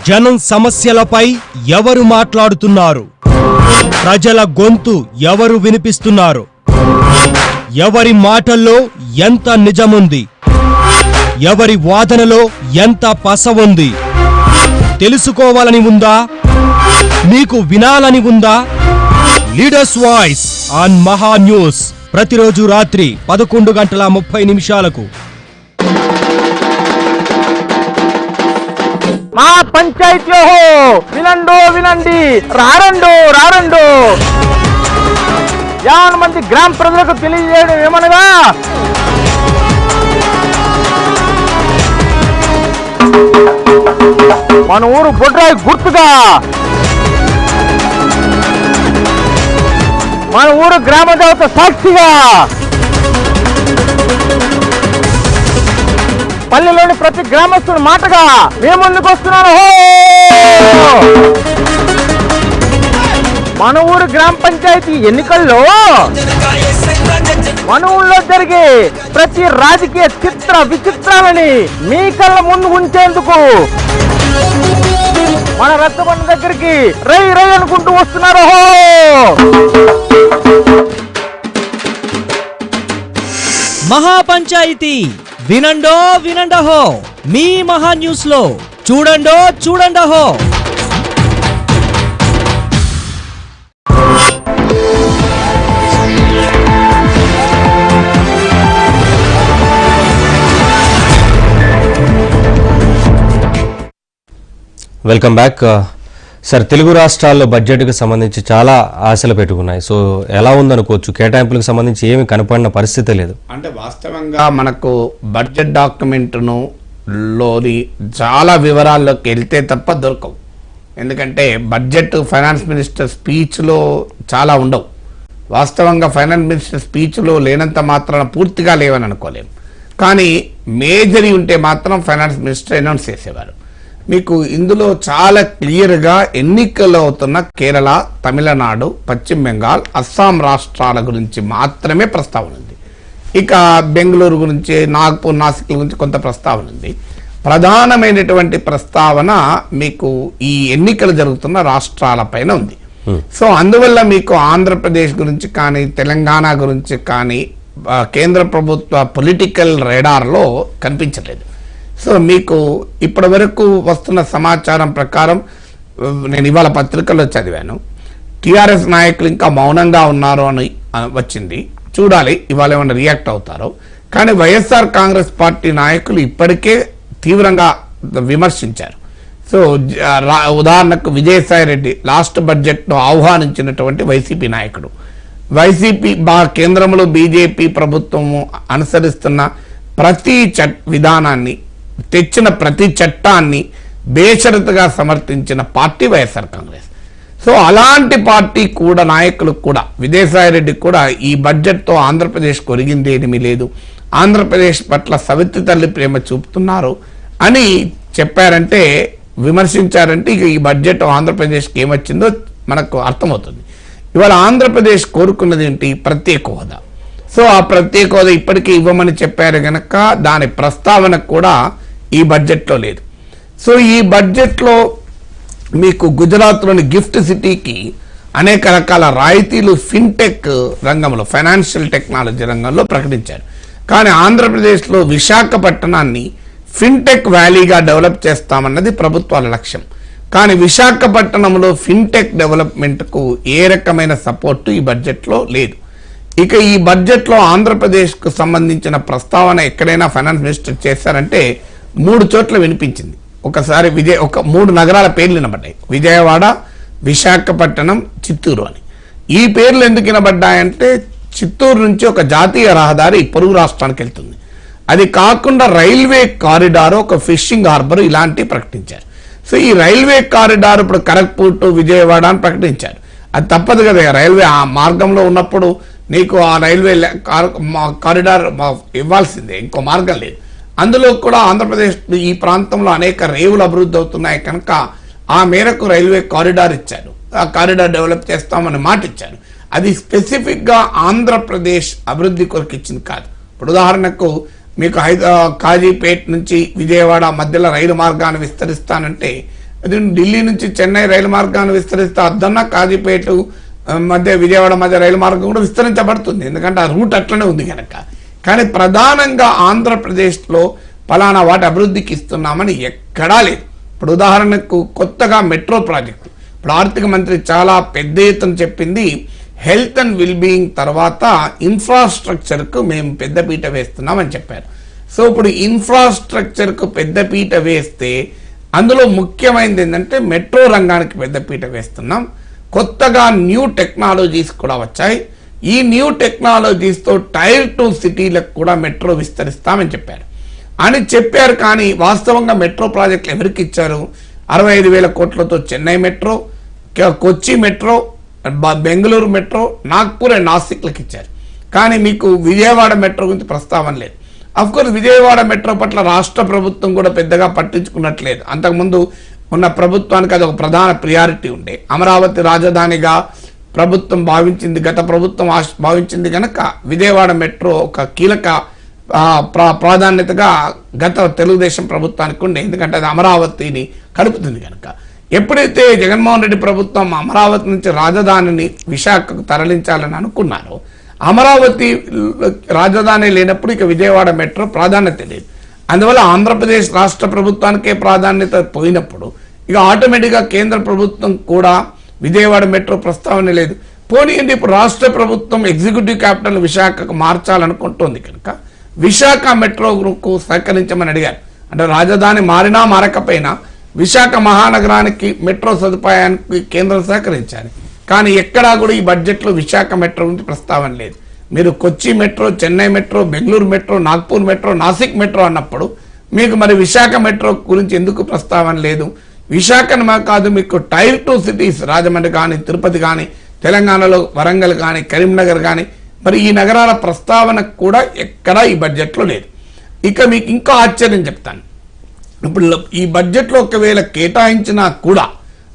జనం సమస్యలపై ఎవరు మాట్లాడుతున్నారు? ప్రజల గొంతు ఎవరు వినిపిస్తున్నారు? ఎవరి మాటల్లో ఎంత నిజముంది? ఎవరి వాదనలో ఎంత పస ఉంది? తెలుసుకోవాలని ఉందా? మీకు వినాలని ఉందా? లీడర్స్ వాయిస్ ఆన్ మహా న్యూస్ ప్రతిరోజు రాత్రి 11:30 మా పంచాయతీలో వినండి, రారండు. యావన మంది గ్రామ ప్రజలకు తెలియజేయడం ఏమనగా, మన ఊరు బొడ్రాయి గుర్తుగా మన ఊరు గ్రామ దేవత సాక్షిగా పల్లెలోని ప్రతి గ్రామస్తుని మాటగా మేము ముందుకు వస్తున్నాను. మన ఊరు గ్రామ పంచాయతీ ఎన్నికల్లో మన ఊళ్ళో జరిగే ప్రతి రాజకీయ చిత్ర విచిత్రాలని మీ కళ్ళ ముందు ఉంచేందుకు మన రచ్చబండ దగ్గరికి రై అనుకుంటూ వస్తున్నారు. మహాపంచాయతీ వినండో మీ మహా న్యూస్ లో చూడండో. Welcome back. సార్, తెలుగు రాష్ట్రాల్లో బడ్జెట్కి సంబంధించి చాలా ఆశలు పెట్టుకున్నాయి. సో ఎలా ఉందనుకోవచ్చు? కేటాయింపులకు సంబంధించి ఏమి కనపడిన పరిస్థితి లేదు. అంటే వాస్తవంగా మనకు బడ్జెట్ డాక్యుమెంట్ను లోని చాలా వివరాల్లోకి వెళ్తే తప్ప దొరకవు. ఎందుకంటే బడ్జెట్ ఫైనాన్స్ మినిస్టర్ స్పీచ్లో చాలా ఉండవు. వాస్తవంగా ఫైనాన్స్ మినిస్టర్ స్పీచ్లో లేనంత మాత్రాన పూర్తిగా లేవని అనుకోలేము. కానీ మేజరీ ఉంటే మాత్రం ఫైనాన్స్ మినిస్టర్ అనౌన్స్ చేసేవారు. మీకు ఇందులో చాలా క్లియర్గా ఎన్నికలు అవుతున్న కేరళ, తమిళనాడు, పశ్చిమ బెంగాల్, అస్సాం రాష్ట్రాల గురించి మాత్రమే ప్రస్తావన ఉంది. ఇక బెంగళూరు గురించి, నాగ్పూర్, నాసిక్ గురించి కొంత ప్రస్తావన ఉంది. ప్రధానమైనటువంటి ప్రస్తావన మీకు ఈ ఎన్నికలు జరుగుతున్న రాష్ట్రాల పైన ఉంది. సో అందువల్ల మీకు ఆంధ్రప్రదేశ్ గురించి కానీ, తెలంగాణ గురించి కానీ కేంద్ర ప్రభుత్వ పొలిటికల్ రేడార్లో కనిపించలేదు. సో మీకు ఇప్పటి వరకు వస్తున్న సమాచారం ప్రకారం, నేను ఇవాళ పత్రికల్లో చదివాను, టిఆర్ఎస్ నాయకులు ఇంకా మౌనంగా ఉన్నారు అని వచ్చింది. చూడాలి ఇవాళ ఏమైనా రియాక్ట్ అవుతారో. కానీ వైఎస్ఆర్ కాంగ్రెస్ పార్టీ నాయకులు ఇప్పటికే తీవ్రంగా విమర్శించారు. సో ఉదాహరణకు విజయసాయి రెడ్డి లాస్ట్ బడ్జెట్లో ఆహ్వానించినటువంటి వైసీపీ నాయకుడు, వైసీపీ కేంద్రంలో బీజేపీ ప్రభుత్వము అనుసరిస్తున్న ప్రతి విధానాన్ని, తెచ్చిన ప్రతి చట్టాన్ని బేషరతుగా సమర్థించిన పార్టీ వైఎస్ఆర్ కాంగ్రెస్. సో అలాంటి పార్టీ కూడా నాయకులు కూడా, విజయసాయి రెడ్డి కూడా ఈ బడ్జెట్తో ఆంధ్రప్రదేశ్కు ఒరిగింది ఏమీ లేదు, ఆంధ్రప్రదేశ్ పట్ల సవితి తల్లి ప్రేమ చూపుతున్నారు అని చెప్పారంటే, విమర్శించారంటే ఇక ఈ బడ్జెట్ ఆంధ్రప్రదేశ్కి ఏమొచ్చిందో మనకు అర్థమవుతుంది. ఇవాళ ఆంధ్రప్రదేశ్ కోరుకున్నది ఏంటి? ప్రత్యేక హోదా. సో ఆ ప్రత్యేక హోదా ఇప్పటికీ ఇవ్వమని చెప్పారు కనుక దాని ప్రస్తావన కూడా ఈ బడ్జెట్లో లేదు. సో ఈ బడ్జెట్లో మీకు గుజరాత్లోని గిఫ్ట్ సిటీకి అనేక రకాల రాయితీలు ఫిన్టెక్ రంగంలో, ఫైనాన్షియల్ టెక్నాలజీ రంగంలో ప్రకటించారు. కానీ ఆంధ్రప్రదేశ్లో విశాఖపట్నాన్ని ఫిన్టెక్ వ్యాలీగా డెవలప్ చేస్తామన్నది ప్రభుత్వాల లక్ష్యం. కానీ విశాఖపట్నంలో ఫిన్టెక్ డెవలప్మెంట్కు ఏ రకమైన సపోర్టు ఈ బడ్జెట్లో లేదు. ఇక ఈ బడ్జెట్లో ఆంధ్రప్రదేశ్కు సంబంధించిన ప్రస్తావన ఎక్కడైనా ఫైనాన్స్ మినిస్టర్ చేశారంటే 3 చోట్ల వినిపించింది. ఒకసారి 3 నగరాల పేర్లు వినబడ్డాయి, విజయవాడ, విశాఖపట్నం, చిత్తూరు అని. ఈ పేర్లు ఎందుకు వినబడ్డాయంటే చిత్తూరు నుంచి ఒక జాతీయ రహదారి పొరుగు రాష్ట్రానికి వెళ్తుంది. అది కాకుండా రైల్వే కారిడార్, ఒక ఫిషింగ్ హార్బర్ ఇలాంటివి ప్రకటించారు. సో ఈ రైల్వే కారిడార్ ఇప్పుడు ఖరగ్పూర్ టు విజయవాడ అని ప్రకటించారు. అది తప్పదు కదా, రైల్వే ఆ మార్గంలో ఉన్నప్పుడు నీకు ఆ రైల్వే కారిడార్ ఇవ్వాల్సిందే, ఇంకో మార్గం లేదు. అందులో కూడా ఆంధ్రప్రదేశ్ ఈ ప్రాంతంలో అనేక రేవులు అభివృద్ధి అవుతున్నాయి కనుక ఆ మేరకు రైల్వే కారిడార్ ఇచ్చారు, ఆ కారిడార్ డెవలప్ చేస్తామని మాట ఇచ్చారు. అది స్పెసిఫిక్గా ఆంధ్రప్రదేశ్ అభివృద్ధి కొరకు ఇచ్చింది కాదు. ఇప్పుడు ఉదాహరణకు మీకు కాజీపేట్ నుంచి విజయవాడ మధ్యలో రైలు మార్గాన్ని విస్తరిస్తానంటే, అది ఢిల్లీ నుంచి చెన్నై రైలు మార్గాన్ని విస్తరిస్తే అద్దన్నా కాజీపేట మధ్య విజయవాడ మధ్య రైలు మార్గం కూడా విస్తరించబడుతుంది, ఎందుకంటే ఆ రూట్ అట్లనే ఉంది కనుక. కానీ ప్రధానంగా ఆంధ్రప్రదేశ్లో ఫలానా వాటి అభివృద్ధికి ఇస్తున్నామని ఎక్కడా లేదు. ఇప్పుడు ఉదాహరణకు కొత్తగా మెట్రో ప్రాజెక్టు, ఇప్పుడు ఆర్థిక మంత్రి చాలా పెద్ద ఎత్తున చెప్పింది, హెల్త్ అండ్ వెల్బీయింగ్ తర్వాత ఇన్ఫ్రాస్ట్రక్చర్కు మేము పెద్దపీట వేస్తున్నామని చెప్పారు. సో ఇప్పుడు ఇన్ఫ్రాస్ట్రక్చర్కు పెద్దపీట వేస్తే అందులో ముఖ్యమైనది ఏంటంటే మెట్రో రంగానికి పెద్దపీట వేస్తున్నాం. కొత్తగా న్యూ టెక్నాలజీస్ కూడా వచ్చాయి. ఈ న్యూ టెక్నాలజీస్తో టైర్ 2 సిటీలకు కూడా మెట్రో విస్తరిస్తామని చెప్పారు. కానీ వాస్తవంగా మెట్రో ప్రాజెక్టులు ఎవరికి ఇచ్చారు? 65,000 కోట్లతో Chennai metro, Kochi metro, Bengaluru metro, Nagpur and నాసిక్లకు ఇచ్చారు. కానీ మీకు విజయవాడ మెట్రో గురించి ప్రస్తావన లేదు. అఫ్కోర్స్ విజయవాడ మెట్రో పట్ల రాష్ట్ర ప్రభుత్వం కూడా పెద్దగా పట్టించుకున్నట్లేదు. అంతకుముందు ఉన్న ప్రభుత్వానికి అది ఒక ప్రధాన ప్రియారిటీ ఉండే. అమరావతి రాజధానిగా ప్రభుత్వం భావించింది, గత ప్రభుత్వం భావించింది కనుక విజయవాడ మెట్రో ఒక కీలక ప్రాధాన్యతగా గత తెలుగుదేశం ప్రభుత్వానికి ఉండే, ఎందుకంటే అది అమరావతిని కలుపుతుంది కనుక. ఎప్పుడైతే జగన్మోహన్ రెడ్డి ప్రభుత్వం అమరావతి నుంచి రాజధానిని విశాఖకు తరలించాలని అనుకున్నారో, అమరావతి రాజధాని లేనప్పుడు ఇక విజయవాడ మెట్రో ప్రాధాన్యత లేదు. అందువల్ల ఆంధ్రప్రదేశ్ రాష్ట్ర ప్రభుత్వానికే ప్రాధాన్యత పోయినప్పుడు ఇక ఆటోమేటిక్గా కేంద్ర ప్రభుత్వం కూడా విజయవాడ మెట్రో ప్రస్తావన లేదు. పోనీయండి, ఇప్పుడు రాష్ట్ర ప్రభుత్వం ఎగ్జిక్యూటివ్ క్యాపిటల్ విశాఖకు మార్చాలనుకుంటోంది కనుక విశాఖ మెట్రోకు సహకరించమని అడిగారు. అంటే రాజధాని మారినా మారకపోయినా విశాఖ మహానగరానికి మెట్రో సదుపాయానికి కేంద్రం సహకరించాలి. కానీ ఎక్కడా కూడా ఈ బడ్జెట్లో విశాఖ మెట్రో గురించి ప్రస్తావన లేదు. మీరు Kochi metro, Chennai metro, Bengaluru metro, Nagpur metro, Nashik metro అన్నప్పుడు మీకు మరి విశాఖ మెట్రో గురించి ఎందుకు ప్రస్తావన లేదు? విశాఖను కాదు, మీకు టైర్ 2 సిటీస్ రాజమండ్రి కానీ, తిరుపతి కానీ, తెలంగాణలో వరంగల్ కానీ, కరీంనగర్ కానీ, మరి ఈ నగరాల ప్రస్తావన కూడా ఎక్కడా ఈ బడ్జెట్లో లేదు. ఇక మీకు ఇంకో ఆశ్చర్యం చెప్తాను. ఇప్పుడు ఈ బడ్జెట్లో ఒకవేళ కేటాయించినా కూడా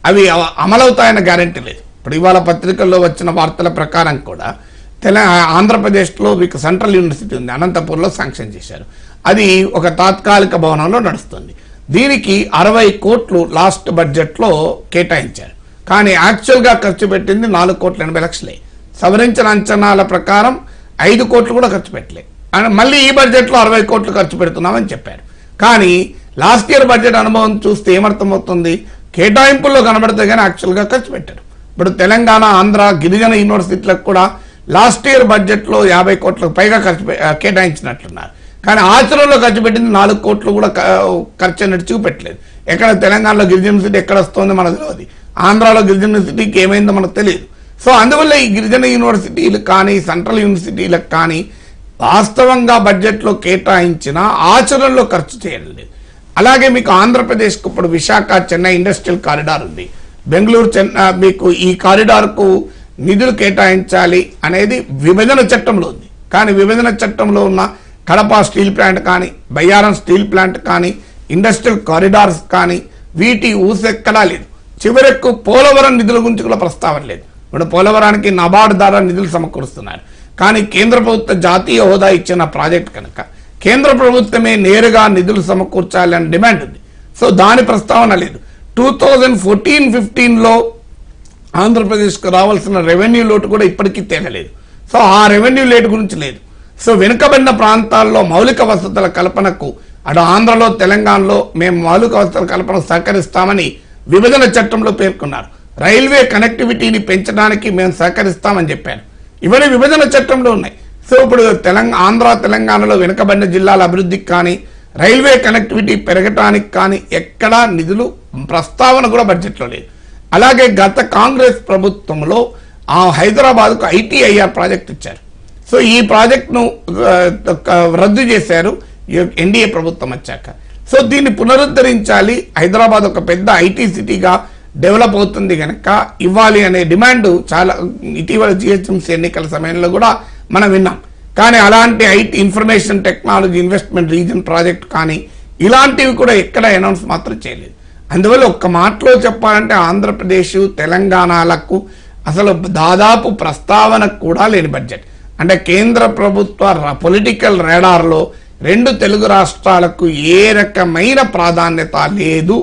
అవి అమలవుతాయన్న గ్యారంటీ లేదు. ఇప్పుడు ఇవాళ పత్రికల్లో వచ్చిన వార్తల ప్రకారం కూడా ఆంధ్రప్రదేశ్లో మీకు సెంట్రల్ యూనివర్సిటీ ఉంది, అనంతపూర్లో శాంక్షన్ చేశారు. అది ఒక తాత్కాలిక భవనంలో నడుస్తుంది. దీనికి 60 కోట్లు లాస్ట్ బడ్జెట్లో కేటాయించారు. కానీ యాక్చువల్గా ఖర్చు పెట్టింది 4,80,00,000. సవరించిన అంచనాల ప్రకారం 5 కోట్లు కూడా ఖర్చు పెట్టలే. మళ్ళీ ఈ బడ్జెట్లో 60 కోట్లు ఖర్చు పెడుతున్నామని చెప్పారు. కానీ లాస్ట్ ఇయర్ బడ్జెట్ అనుభవం చూస్తే ఏమర్థమవుతుంది, కేటాయింపుల్లో కనబడితే కానీ యాక్చువల్గా ఖర్చు పెట్టారు. ఇప్పుడు తెలంగాణ, ఆంధ్ర, గిరిజన యూనివర్సిటీలకు కూడా లాస్ట్ ఇయర్ బడ్జెట్లో 50 కోట్లకు పైగా కేటాయించినట్లున్నారు. కానీ ఆచరణలో ఖర్చు పెట్టింది 4 కోట్లు కూడా ఖర్చు అనేది చూపెట్టలేదు. ఎక్కడ తెలంగాణలో గిరిజన యూనివర్సిటీ ఎక్కడ వస్తుందో మనకు తెలియదు, ఆంధ్రాలో గిరిజన యూనివర్సిటీకి ఏమైందో మనకు తెలియదు. సో అందువల్ల ఈ గిరిజన యూనివర్సిటీలు కానీ సెంట్రల్ యూనివర్సిటీలకు కానీ వాస్తవంగా బడ్జెట్లో కేటాయించిన ఆచరణలో ఖర్చు చేయడం లేదు. అలాగే మీకు ఆంధ్రప్రదేశ్కు ఇప్పుడు విశాఖ చెన్నై ఇండస్ట్రియల్ కారిడార్ ఉంది, బెంగళూరు మీకు ఈ కారిడార్కు నిధులు కేటాయించాలి అనేది విభజన చట్టంలో ఉంది. కానీ విభజన చట్టంలో ఉన్న కడప స్టీల్ ప్లాంట్ కానీ, బయ్యారం స్టీల్ ప్లాంట్ కానీ, ఇండస్ట్రియల్ కారిడార్స్ కానీ వీటి ఊసెక్కడా లేదు. చివరకు పోలవరం నిధుల గురించి కూడా ప్రస్తావన లేదు. ఇప్పుడు పోలవరానికి నబార్డు ద్వారా నిధులు సమకూరుస్తున్నారు. కానీ కేంద్ర ప్రభుత్వ జాతీయ హోదా ఇచ్చిన ప్రాజెక్ట్ కనుక కేంద్ర ప్రభుత్వమే నేరుగా నిధులు సమకూర్చాలి అనే డిమాండ్ ఉంది. సో దాని ప్రస్తావన లేదు. 2014-15లో ఆంధ్రప్రదేశ్కు రావాల్సిన రెవెన్యూ లోటు కూడా ఇప్పటికీ తేలలేదు. సో ఆ రెవెన్యూ లోటు గురించి లేదు. సో వెనుకబడిన ప్రాంతాల్లో మౌలిక వసతుల కల్పనకు అటు ఆంధ్రలో, తెలంగాణలో మేము మౌలిక వసతుల కల్పనకు సహకరిస్తామని విభజన చట్టంలో పేర్కొన్నారు. రైల్వే కనెక్టివిటీని పెంచడానికి మేము సహకరిస్తామని చెప్పారు. ఇవన్నీ విభజన చట్టంలో ఉన్నాయి. సో ఇప్పుడు ఆంధ్ర, తెలంగాణలో వెనుకబడిన జిల్లాల అభివృద్ధికి కానీ, రైల్వే కనెక్టివిటీ పెరగటానికి కానీ ఎక్కడా నిధులు ప్రస్తావన కూడా బడ్జెట్లో లేదు. అలాగే గత కాంగ్రెస్ ప్రభుత్వంలో హైదరాబాద్కు ITIR ప్రాజెక్ట్ ఇచ్చారు. సో ఈ ప్రాజెక్ట్ను రద్దు చేశారు ఎన్డీఏ ప్రభుత్వం వచ్చాక. సో దీన్ని పునరుద్ధరించాలి, హైదరాబాద్ ఒక పెద్ద IT సిటీగా డెవలప్ అవుతుంది కనుక ఇవ్వాలి అనే డిమాండ్ చాలా ఇటీవల GHMC ఎన్నికల సమయంలో కూడా మనం విన్నాం. కానీ అలాంటి IT information technology investment reason project కానీ ఇలాంటివి కూడా ఎక్కడ అనౌన్స్ మాత్రం చేయలేదు. అందువల్ల ఒక్క మాటలో చెప్పాలంటే ఆంధ్రప్రదేశ్, తెలంగాణలకు అసలు దాదాపు ప్రస్తావన కూడా లేని బడ్జెట్. అంటే కేంద్ర ప్రభుత్వ పొలిటికల్ రాడార్లో 2 తెలుగు రాష్ట్రాలకు ఏ రకమైన ప్రాధాన్యత లేదు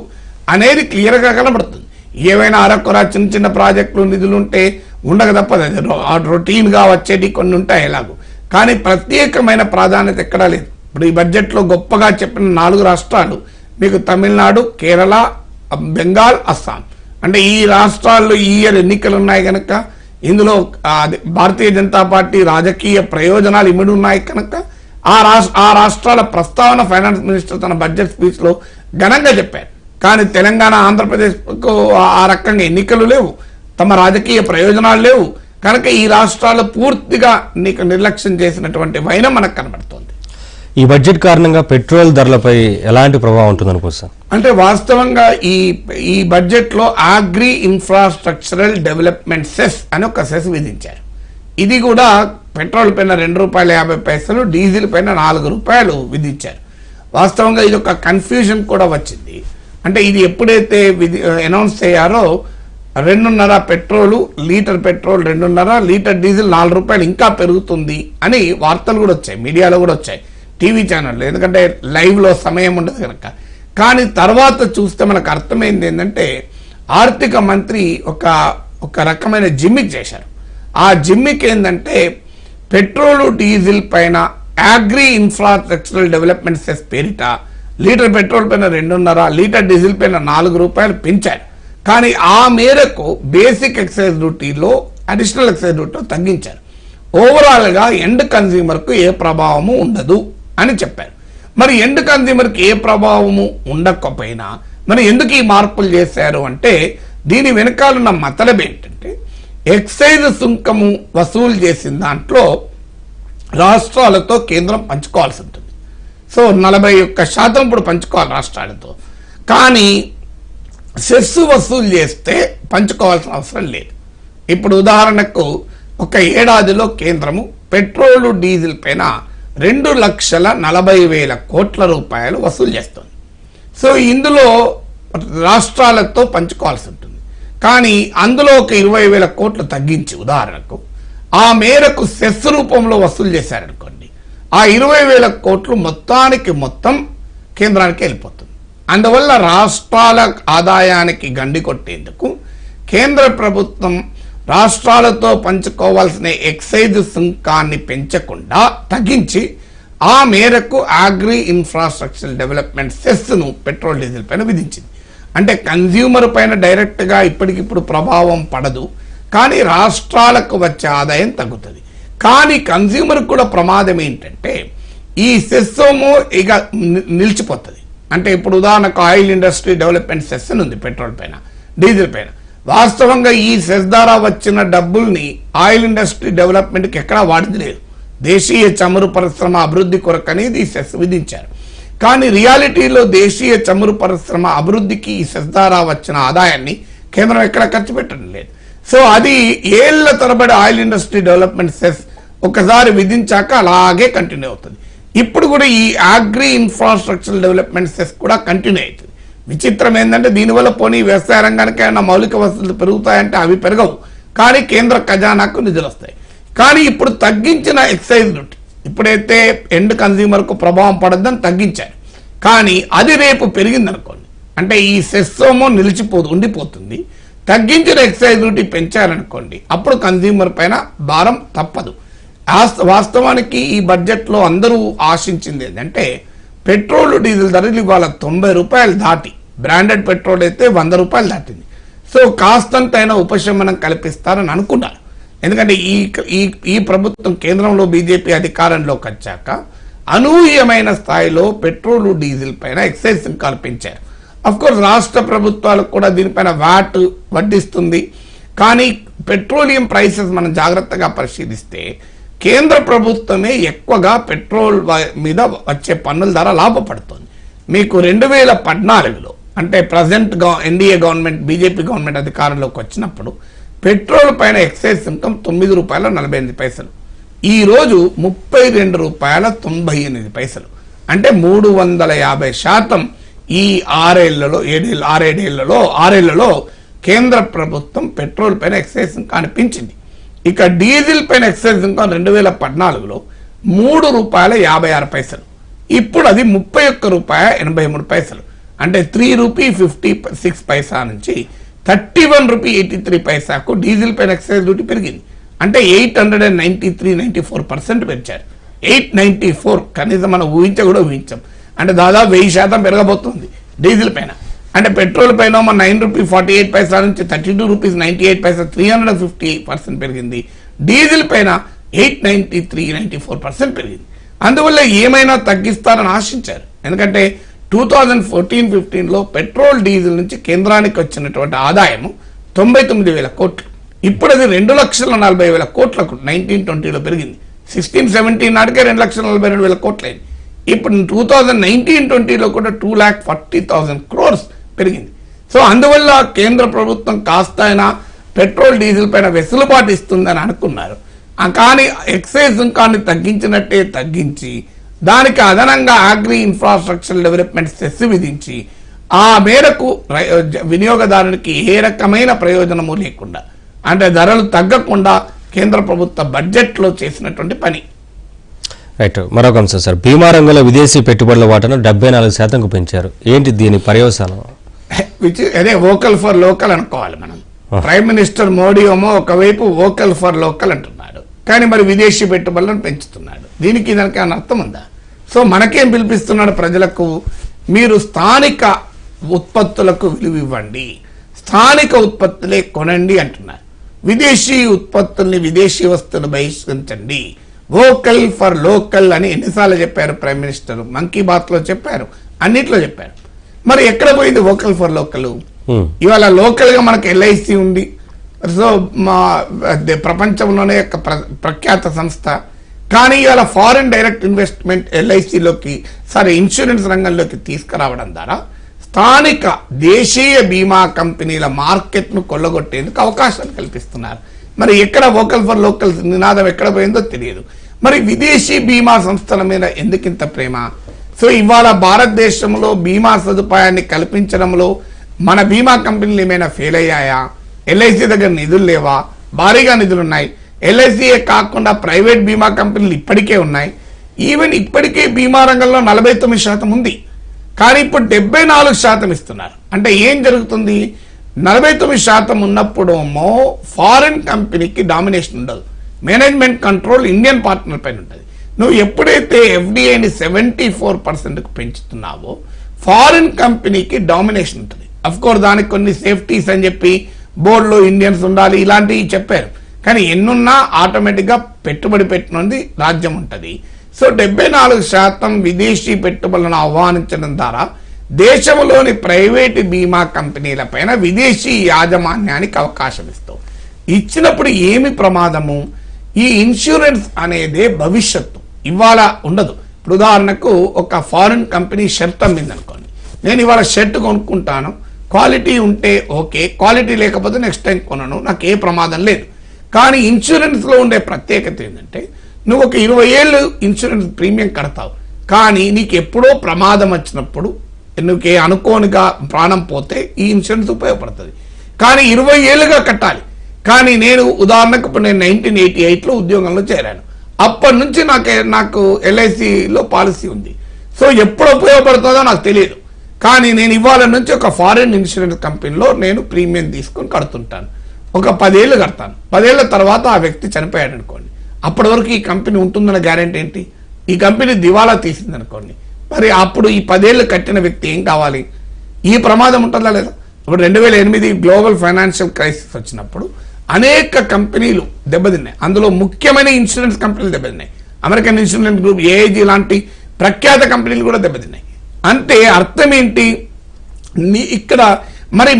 అనేది క్లియర్గా కనబడుతుంది. ఏవైనా అరకొర చిన్న చిన్న ప్రాజెక్టులు నిధులుంటే ఉండక తప్పదు, రొటీన్గా వచ్చేటి కొన్ని ఉంటాయి ఎలాగో. కానీ ప్రత్యేకమైన ప్రాధాన్యత ఎక్కడా లేదు. ఇప్పుడు ఈ బడ్జెట్లో గొప్పగా చెప్పిన 4 రాష్ట్రాలు మీకు తమిళనాడు, కేరళ, బెంగాల్, అస్సాం. అంటే ఈ రాష్ట్రాల్లో ఈ ఇయర్ ఎన్నికలు ఉన్నాయి కనుక ఇందులో భారతీయ జనతా పార్టీ రాజకీయ ప్రయోజనాలు ఇమిడి ఉన్నాయి కనుక ఆ రాష్ట్రాల ప్రస్తావన ఫైనాన్స్ మినిస్టర్ తన బడ్జెట్ స్పీచ్లో ఘనంగా చెప్పారు. కానీ తెలంగాణ, ఆంధ్రప్రదేశ్కు ఆ రకంగా ఎన్నికలు లేవు, తమ రాజకీయ ప్రయోజనాలు లేవు కనుక ఈ రాష్ట్రాలు పూర్తిగా నిర్లక్ష్యం చేసినటువంటి వైనం మనకు కనబడుతోంది. ఈ బడ్జెట్ కారణంగా పెట్రోల్ ధరలపై ఎలాంటి ప్రభావం ఉంటుంది అనుకోసం? అంటే వాస్తవంగా ఈ బడ్జెట్ లో అగ్రి ఇన్ఫ్రాస్ట్రక్చరల్ డెవలప్మెంట్ సెస్ అని ఒక సెస్ విధించారు. ఇది కూడా పెట్రోల్ పైన ₹2.50, డీజిల్ పైన ₹4 విధించారు. వాస్తవంగా ఇది ఒక కన్ఫ్యూజన్ కూడా వచ్చింది. అంటే ఇది ఎప్పుడైతే అనౌన్స్ చేయారో 2.5 petrol, litre petrol 2.5, litre diesel ₹4 ఇంకా పెరుగుతుంది అని వార్తలు కూడా వచ్చాయి, మీడియాలో కూడా వచ్చాయి, టీవీ ఛానళ్ళు. ఎందుకంటే లైవ్లో సమయం ఉండదు కనుక. కానీ తర్వాత చూస్తే మనకు అర్థమైంది ఏంటంటే ఆర్థిక మంత్రి ఒక రకమైన జిమ్మిక్ చేశారు. ఆ జిమ్మిక్ ఏంటంటే పెట్రోలు, డీజిల్ పైన అగ్రి ఇన్ఫ్రాస్ట్రక్చరల్ డెవలప్మెంట్ సెస్ పేరిట లీటర్ పెట్రోల్ పైన 2.5, లీటర్ డీజిల్ పైన ₹4 పెంచారు. కానీ ఆ మేరకు బేసిక్ ఎక్సైజ్ డ్యూటీలో అడిషనల్ ఎక్సైజ్ డ్యూటీలో తగ్గించారు. ఓవరాల్గా ఎండ్ కన్స్యూమర్కు ఏ ప్రభావము ఉండదు అని చెప్పారు. మరి ఎండ్ కన్స్యూమర్కి ఏ ప్రభావము ఉండకపోయినా మరి ఎందుకు ఈ మార్పులు చేశారు అంటే దీని వెనకాలన్న మతలబ్ ఏంటంటే ఎక్సైజ్ సుంకము వసూలు చేసిన దాంట్లో రాష్ట్రాలతో కేంద్రం పంచుకోవాల్సి ఉంటుంది. సో 41% ఇప్పుడు పంచుకోవాలి రాష్ట్రాలతో. కానీ సెస్ వసూలు చేస్తే పంచుకోవాల్సిన అవసరం లేదు. ఇప్పుడు ఉదాహరణకు ఒక ఏడాదిలో కేంద్రము పెట్రోలు, డీజిల్ పైన ₹2,40,000 కోట్ల వసూలు చేస్తుంది. సో ఇందులో రాష్ట్రాలతో పంచుకోవాల్సి ఉంటుంది. కానీ అందులో ఒక 20,000 కోట్లు తగ్గించి ఉదాహరణకు ఆ మేరకు సెస్ రూపంలో వసూలు చేశారనుకోండి, ఆ 20,000 కోట్లు మొత్తం కేంద్రానికి వెళ్ళిపోతుంది. అందువల్ల రాష్ట్రాల ఆదాయానికి గండి కొట్టేందుకు కేంద్ర ప్రభుత్వం రాష్ట్రాలతో పంచుకోవాల్సిన ఎక్సైజ్ సుంకాన్ని పెంచకుండా తగ్గించి ఆ మేరకు అగ్రి ఇన్ఫ్రాస్ట్రక్చర్ డెవలప్మెంట్ సెస్ను పెట్రోల్ డీజిల్ పైన విధించింది. అంటే కన్జ్యూమర్ పైన డైరెక్ట్గా ఇప్పటికిప్పుడు ప్రభావం పడదు, కానీ రాష్ట్రాలకు వచ్చే ఆదాయం తగ్గుతుంది. కానీ కన్జ్యూమర్ కూడా ప్రమాదం ఏంటంటే ఈ సెస్సోమో ఇక నిలిచిపోతుంది. అంటే ఇప్పుడు ఉదాహరణకు ఆయిల్ ఇండస్ట్రీ డెవలప్మెంట్ సెస్ ఉంది పెట్రోల్ పైన, డీజిల్ పైన. వాస్తవంగా ఈ సెస్ ద్వారా వచ్చిన డబ్బుల్ని ఆయిల్ ఇండస్ట్రీ డెవలప్మెంట్కి ఎక్కడా వాడింది లేదు. దేశీయ చమురు పరిశ్రమ అభివృద్ధి కొరకు అనేది ఈ సెస్ విధించారు. కానీ రియాలిటీలో దేశీయ చమురు పరిశ్రమ అభివృద్ధికి ఈ సెస్ ద్వారా వచ్చిన ఆదాయాన్ని కేంద్రం ఎక్కడ ఖర్చు పెట్టడం లేదు. సో అది ఏళ్ల తరబడి ఆయిల్ ఇండస్ట్రీ డెవలప్మెంట్ సెస్ ఒకసారి విధించాక అలాగే కంటిన్యూ అవుతుంది. ఇప్పుడు కూడా ఈ అగ్రి ఇన్ఫ్రాస్ట్రక్చర్ డెవలప్మెంట్ సెస్ కూడా కంటిన్యూ అవుతుంది. విచిత్రం ఏంటంటే దీనివల్ల పోనీ వ్యవసాయ రంగానికి ఏమైనా మౌలిక వసతులు పెరుగుతాయంటే అవి పెరగవు, కానీ కేంద్ర ఖజానాకు నిధులు వస్తాయి. కానీ ఇప్పుడు తగ్గించిన ఎక్సైజ్ డ్యూటీ ఇప్పుడైతే ఎండ్ కన్జ్యూమర్కు ప్రభావం పడద్దని తగ్గించారు, కానీ అది రేపు పెరిగిందనుకోండి, అంటే ఈ సెస్సోమో ఉండిపోతుంది. తగ్గించిన ఎక్సైజ్ డ్యూటీ పెంచారనుకోండి, అప్పుడు కన్జ్యూమర్ పైన భారం తప్పదు. వాస్తవానికి ఈ బడ్జెట్లో అందరూ ఆశించింది ఏంటంటే పెట్రోల్ డీజిల్ ధరలు ఇవాళ 90 రూపాయలు దాటి, బ్రాండెడ్ పెట్రోల్ అయితే 100 రూపాయలు దాటింది. సో కాస్తంతైనా ఉపశమనం కల్పిస్తారని అనుకున్నారు. ఎందుకంటే ఈ ప్రభుత్వం కేంద్రంలో బీజేపీ అధికారంలోకి వచ్చాక అనూహ్యమైన స్థాయిలో పెట్రోల్ డీజిల్ పైన ఎక్సైజ్ సుంకాలు పెంచారు. అఫ్కోర్స్ రాష్ట్ర ప్రభుత్వాలకు కూడా దీనిపైన వ్యాట్ వడ్డిస్తుంది. కానీ పెట్రోలియం ప్రైసెస్ మనం జాగ్రత్తగా పరిశీలిస్తే కేంద్ర ప్రభుత్వమే ఎక్కువగా పెట్రోల్ మీద వచ్చే పన్నుల ద్వారా లాభపడుతుంది. మీకు 2014లో అంటే present NDA government BJP government అధికారంలోకి వచ్చినప్పుడు పెట్రోల్ పైన ఎక్సైజ్ సుంకం ₹9.48. ఈ రోజు ₹32.98, అంటే 350% ఈ ఆరేళ్లలో కేంద్ర ప్రభుత్వం పెట్రోల్ పైన ఎక్సైజ్ సుంకాన్ని పెంచింది. ఇక డీజిల్ పైన ఎక్సైజ్ సుంకం 2014లో ₹3.56, ఇప్పుడు అది ₹31.83, అంటే ₹3.56 నుంచి ₹31.83కు డీజిల్ పైన ఎక్సైజ్ డ్యూటీ పెరిగింది. అంటే 893-94% పెంచారు. 894 కనీసం మనం ఊహించాం. అంటే దాదాపు 1000% పెరగబోతుంది డీజిల్ పైన. అంటే పెట్రోల్ పైన ₹9.48 నుంచి ₹32.98, 350% పెరిగింది. డీజిల్ పైన 893-94% పెరిగింది. అందువల్ల ఏమైనా తగ్గిస్తారని ఆశించారు. ఎందుకంటే 2014-15లో పెట్రోల్ డీజిల్ నుంచి కేంద్రానికి వచ్చినటువంటి ఆదాయము 99,000 కోట్లు. ఇప్పుడు అది 2,40,000 కోట్లకు 1920లో పెరిగింది. 16-17 నాటికే 2,42,000 కోట్లయింది. ఇప్పుడు 2019-20లో కూడా 2,40,000 crores పెరిగింది. సో అందువల్ల కేంద్ర ప్రభుత్వం కాస్త అయినా పెట్రోల్ డీజిల్ పైన వెసులుబాటు ఇస్తుందని అనుకున్నారు. కానీ ఎక్సైజ్ సుంకాన్ని తగ్గించినట్టే తగ్గించి దానికి అదనంగా అగ్రి ఇన్ఫ్రాస్ట్రక్చర్ డెవలప్మెంట్ సెస్ విధించి ఆ మేరకు వినియోగదారునికి ఏ రకమైన ప్రయోజనము లేకుండా, అంటే ధరలు తగ్గకుండా కేంద్ర ప్రభుత్వ బడ్జెట్లో చేసినటువంటి పని. రైట్. మరొక అంశం సార్, బీమా రంగంలో విదేశీ పెట్టుబడుల వాటాను 74%కు పెంచారు. ఏంటి దీని పర్యవసానం? అదే వోకల్ ఫర్ లోకల్ అనుకోవాలి మనం. ప్రైమ్ మినిస్టర్ మోడీ ఏమో ఒకవైపు వోకల్ ఫర్ లోకల్ అంటున్నాడు, కానీ మరి విదేశీ పెట్టుబడులను పెంచుతున్నాడు. దీనికి దానికి అర్థం ఉందా? సో మనకేం పిలిపిస్తున్నాడు ప్రజలకు? మీరు స్థానిక ఉత్పత్తులకు విలువ ఇవ్వండి, స్థానిక ఉత్పత్తులే కొనండి అంటున్నారు. విదేశీ ఉత్పత్తుల్ని, విదేశీ వస్తువులు బహిష్కరించండి, వోకల్ ఫర్ లోకల్ అని ఎన్నిసార్లు చెప్పారు ప్రైమ్ మినిస్టర్? మన్ కీ బాత్ లో చెప్పారు, అన్నిట్లో చెప్పారు. మరి ఎక్కడ పోయింది వోకల్ ఫర్ లోకల్? ఇవాళ లోకల్ గా మనకు ఎల్ఐసి ఉంది. సో మా ప్రపంచంలోనే ఒక ప్రఖ్యాత సంస్థ. కానీ ఇవాళ ఫారిన్ డైరెక్ట్ ఇన్వెస్ట్మెంట్ ఎల్ఐసిలోకి ఇన్సూరెన్స్ రంగంలోకి తీసుకురావడం ద్వారా స్థానిక దేశీయ బీమా కంపెనీల మార్కెట్ ను కొల్లగొట్టేందుకు అవకాశాలు కల్పిస్తున్నారు. మరి ఎక్కడ వోకల్ ఫర్ లోకల్ నినాదం ఎక్కడ పోయిందో తెలియదు. మరి విదేశీ బీమా సంస్థల మీద ఎందుకింత ప్రేమ? సో ఇవాళ భారతదేశంలో బీమా సదుపాయాన్ని కల్పించడంలో మన బీమా కంపెనీలు ఏమైనా ఫెయిల్ అయ్యాయా? ఎల్ఐసి దగ్గర నిధులు లేవా? భారీగా నిధులు ఉన్నాయి. ఎల్ఐసియే కాకుండా ప్రైవేట్ బీమా కంపెనీలు ఇప్పటికే ఉన్నాయి. ఈవెన్ ఇప్పటికే బీమా రంగంలో 49% ఉంది, కానీ ఇప్పుడు 74% ఇస్తున్నారు. అంటే ఏం జరుగుతుంది? 49% ఉన్నప్పుడేమో ఫారిన్ కంపెనీకి డామినేషన్ ఉండదు, మేనేజ్మెంట్ కంట్రోల్ ఇండియన్ పార్ట్నర్ పైన ఉంటుంది. నువ్వు ఎప్పుడైతే ఎఫ్డిఐని 74%కు పెంచుతున్నావో ఫారిన్ కంపెనీకి డామినేషన్ ఉంటుంది. అఫ్ కోర్స్ దానికి కొన్ని సేఫ్టీస్ అని చెప్పి బోర్డులో ఇండియన్స్ ఉండాలి ఇలాంటివి చెప్పారు, కానీ ఎన్నున్నా ఆటోమేటిక్గా పెట్టుబడి పెట్టినది రాజ్యం ఉంటుంది. సో 74% విదేశీ పెట్టుబడులను ఆహ్వానించడం ద్వారా దేశంలోని ప్రైవేటు బీమా కంపెనీల పైన విదేశీ యాజమాన్యానికి అవకాశం ఇస్తావు. ఇచ్చినప్పుడు ఏమి ప్రమాదము? ఈ ఇన్సూరెన్స్ అనేదే భవిష్యత్తు, ఇవాళ ఉండదు. ఇప్పుడు ఉదాహరణకు ఒక ఫారిన్ కంపెనీ షర్ట్ అమ్మింది అనుకోండి, నేను ఇవాళ షర్ట్ కొనుక్కుంటాను, క్వాలిటీ ఉంటే ఓకే, క్వాలిటీ లేకపోతే నెక్స్ట్ టైం కొనను, నాకు ఏ ప్రమాదం లేదు. కానీ ఇన్సూరెన్స్లో ఉండే ప్రత్యేకత ఏంటంటే నువ్వు ఒక 20 ఏళ్ళు ఇన్సూరెన్స్ ప్రీమియం కడతావు, కానీ నీకు ఎప్పుడో ప్రమాదం వచ్చినప్పుడు నువ్వుకే అనుకోనిగా ప్రాణం పోతే ఈ ఇన్సూరెన్స్ ఉపయోగపడుతుంది. కానీ 20 ఏళ్ళుగా కట్టాలి. కానీ నేను ఉదాహరణకు ఇప్పుడు నేను 1988లో ఉద్యోగంలో చేరాను, అప్పటి నుంచి నాకు ఎల్ఐసిలో పాలసీ ఉంది. సో ఎప్పుడు ఉపయోగపడుతుందో నాకు తెలియదు, కానీ నేను ఇవాళ నుంచి ఒక ఫారిన్ ఇన్సూరెన్స్ కంపెనీలో నేను ప్రీమియం తీసుకొని కడుతుంటాను. ఒక 10 ఏళ్ళు కడతాను. 10 ఏళ్ల తర్వాత ఆ వ్యక్తి చనిపోయాడు అనుకోండి, అప్పటి వరకు ఈ కంపెనీ ఉంటుందన్న గ్యారెంటీ ఏంటి? ఈ కంపెనీ దివాలా తీసింది అనుకోండి, మరి అప్పుడు ఈ 10 ఏళ్ళు కట్టిన వ్యక్తి ఏం కావాలి? ఈ ప్రమాదం ఉంటుందా లేదా? ఇప్పుడు 2008 గ్లోబల్ ఫైనాన్షియల్ క్రైసిస్ వచ్చినప్పుడు అనేక కంపెనీలు దెబ్బతిన్నాయి, అందులో ముఖ్యమైన ఇన్సూరెన్స్ కంపెనీలు దెబ్బతిన్నాయి. అమెరికన్ ఇన్సూరెన్స్ గ్రూప్, ఏఐజీ లాంటి ప్రఖ్యాత కంపెనీలు కూడా దెబ్బతిన్నాయి. అంటే అర్థం ఏంటి? ఇక్కడ మరి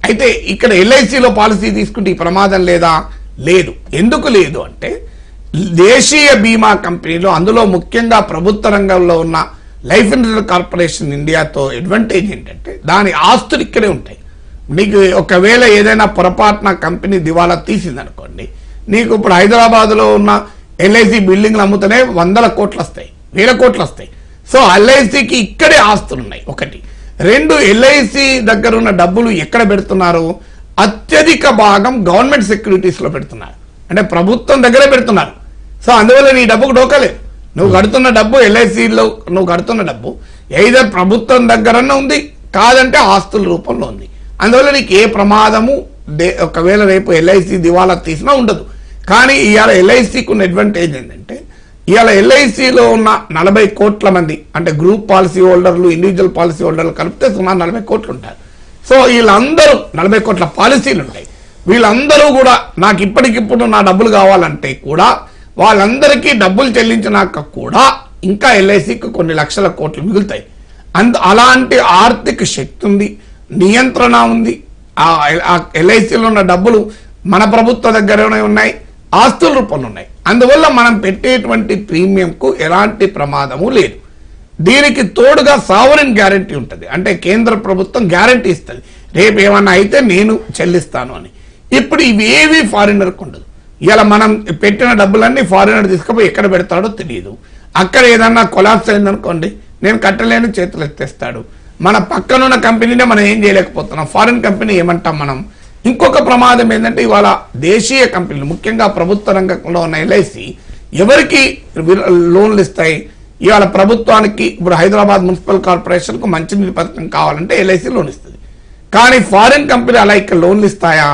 అయితే ఇక్కడ ఎల్ఐసిలో పాలసీ తీసుకుంటే ఈ ప్రమాదం లేదా? లేదు. ఎందుకు లేదు అంటే దేశీయ బీమా కంపెనీలు, అందులో ముఖ్యంగా ప్రభుత్వ రంగంలో ఉన్న లైఫ్ ఇన్సూరెన్స్ కార్పొరేషన్ ఇండియాతో అడ్వాంటేజ్ ఏంటంటే దాని ఆస్తులు ఇక్కడే ఉంటాయి. నీకు ఒకవేళ ఏదైనా పొరపాటున కంపెనీ దివాలా తీసిందనుకోండి, నీకు ఇప్పుడు హైదరాబాద్లో ఉన్న ఎల్ఐసి బిల్డింగ్లు అమ్ముతూనే 100 కోట్లు వస్తాయి, 1000 కోట్లు వస్తాయి. సో ఎల్ఐసికి ఇక్కడే ఆస్తులు ఉన్నాయి. ఒకటి. 2, ఎల్ఐసి దగ్గర ఉన్న డబ్బులు ఎక్కడ పెడుతున్నారు? అత్యధిక భాగం గవర్నమెంట్ సెక్యూరిటీస్లో పెడుతున్నారు, అంటే ప్రభుత్వం దగ్గరే పెడుతున్నారు. సో అందువల్ల నీ డబ్బుకు డోకలేదు. నువ్వు కడుతున్న డబ్బు ఎల్ఐసిలో నువ్వు కడుతున్న డబ్బు ఏదైనా ప్రభుత్వం దగ్గరనే ఉంది, కాదంటే ఆస్తుల రూపంలో ఉంది. అందువల్ల నీకు ఏ ప్రమాదము ఒకవేళ రేపు ఎల్ఐసి దివాలా తీసినా ఉండదు. కానీ ఇవాళ ఎల్ఐసికి ఉన్న అడ్వాంటేజ్ ఏంటంటే ఇవాళ ఎల్ఐసిలో ఉన్న 40 కోట్ల మంది, అంటే గ్రూప్ పాలసీ హోల్డర్లు, ఇండివిజువల్ పాలసీ హోల్డర్లు కలిపితే సుమారు 40 కోట్లు ఉంటారు. సో వీళ్ళందరూ 40 కోట్ల పాలసీలు ఉంటాయి. వీళ్ళందరూ కూడా నాకు ఇప్పటికిప్పుడు నా డబ్బులు కావాలంటే కూడా వాళ్ళందరికీ డబ్బులు చెల్లించినాక కూడా ఇంకా ఎల్ఐసికి కొన్ని లక్షల కోట్లు మిగులుతాయి. అలాంటి ఆర్థిక శక్తి ఉంది, నియంత్రణ ఉంది. ఆ ఎల్ఐసిలో ఉన్న డబ్బులు మన ప్రభుత్వ దగ్గరనే ఉన్నాయి, ఆస్తుల రూపంలో ఉన్నాయి. అందువల్ల మనం పెట్టేటువంటి ప్రీమియంకు ఎలాంటి ప్రమాదము లేదు. దీనికి తోడుగా సావరెన్ గ్యారంటీ ఉంటుంది, అంటే కేంద్ర ప్రభుత్వం గ్యారంటీ ఇస్తుంది, రేపు ఏమన్నా అయితే నేను చెల్లిస్తాను అని. ఇప్పుడు ఇవేవి ఫారినర్కు ఉండదు. ఇలా మనం పెట్టిన డబ్బులన్నీ ఫారినర్ తీసుకుపోయి ఎక్కడ పెడతాడో తెలియదు. అక్కడ ఏదన్నా కొలాప్స్ అయిందనుకోండి, నేను కట్టలేని చేతులు ఎత్తేస్తాడు. మన పక్కనున్న కంపెనీనే మనం ఏం చేయలేకపోతున్నాం, ఫారిన్ కంపెనీ ఏమంటాం మనం. ఇంకొక ప్రమాదం ఏంటంటే ఇవాళ దేశీయ కంపెనీలు, ముఖ్యంగా ప్రభుత్వ రంగంలో ఉన్న ఎల్ఐసి ఎవరికి లోన్లు ఇస్తాయి? ఇవాళ ప్రభుత్వానికి ఇప్పుడు హైదరాబాద్ మున్సిపల్ కార్పొరేషన్కు మంచినీటి పథకం కావాలంటే ఎల్ఐసి లోన్ ఇస్తుంది. కానీ ఫారిన్ కంపెనీ అలా ఇక్కడ లోన్లు ఇస్తాయా?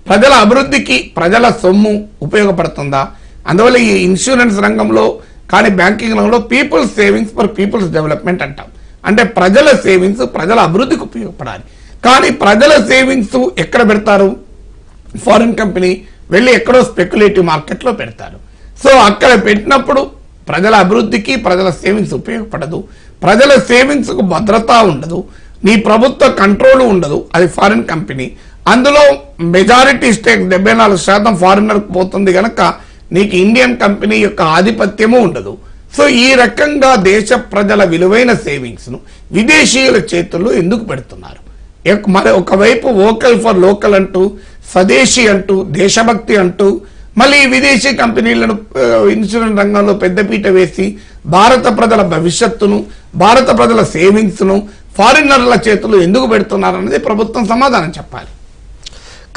ప్రజల అభివృద్ధికి ప్రజల సొమ్ము ఉపయోగపడుతుందా? అందువల్ల ఈ ఇన్సూరెన్స్ రంగంలో కానీ బ్యాంకింగ్ రంగంలో people's savings for people's development అంటాం. అంటే ప్రజల సేవింగ్స్ ప్రజల అభివృద్ధికి ఉపయోగపడాలి. కానీ ప్రజల సేవింగ్స్ ఎక్కడ పెడతారు? ఫారిన్ కంపెనీ వెళ్ళి ఎక్కడో స్పెక్యులేటివ్ మార్కెట్లో పెడతారు. సో అక్కడ పెట్టినప్పుడు ప్రజల అభివృద్ధికి ప్రజల సేవింగ్స్ ఉపయోగపడదు, ప్రజల సేవింగ్స్కు భద్రత ఉండదు, నీ ప్రభుత్వ కంట్రోల్ ఉండదు, అది ఫారిన్ కంపెనీ. అందులో మెజారిటీ స్టేక్ 74% ఫారినర్కి పోతుంది కనుక నీకు ఇండియన్ కంపెనీ యొక్క ఆధిపత్యము ఉండదు. సో ఈ రకంగా దేశ ప్రజల విలువైన సేవింగ్స్ను విదేశీయుల చేతుల్లో ఎందుకు పెడుతున్నారు? మరి ఒకవైపు వోకల్ ఫర్ లోకల్ అంటూ, స్వదేశీ అంటూ, దేశభక్తి అంటూ మళ్ళీ విదేశీ కంపెనీలను ఇన్సూరెన్స్ రంగంలో పెద్దపీట వేసి భారత ప్రజల భవిష్యత్తును, భారత ప్రజల సేవింగ్స్ను ఫారినర్ల చేతులు ఎందుకు పెడుతున్నారనేది ప్రభుత్వం సమాధానం చెప్పాలి.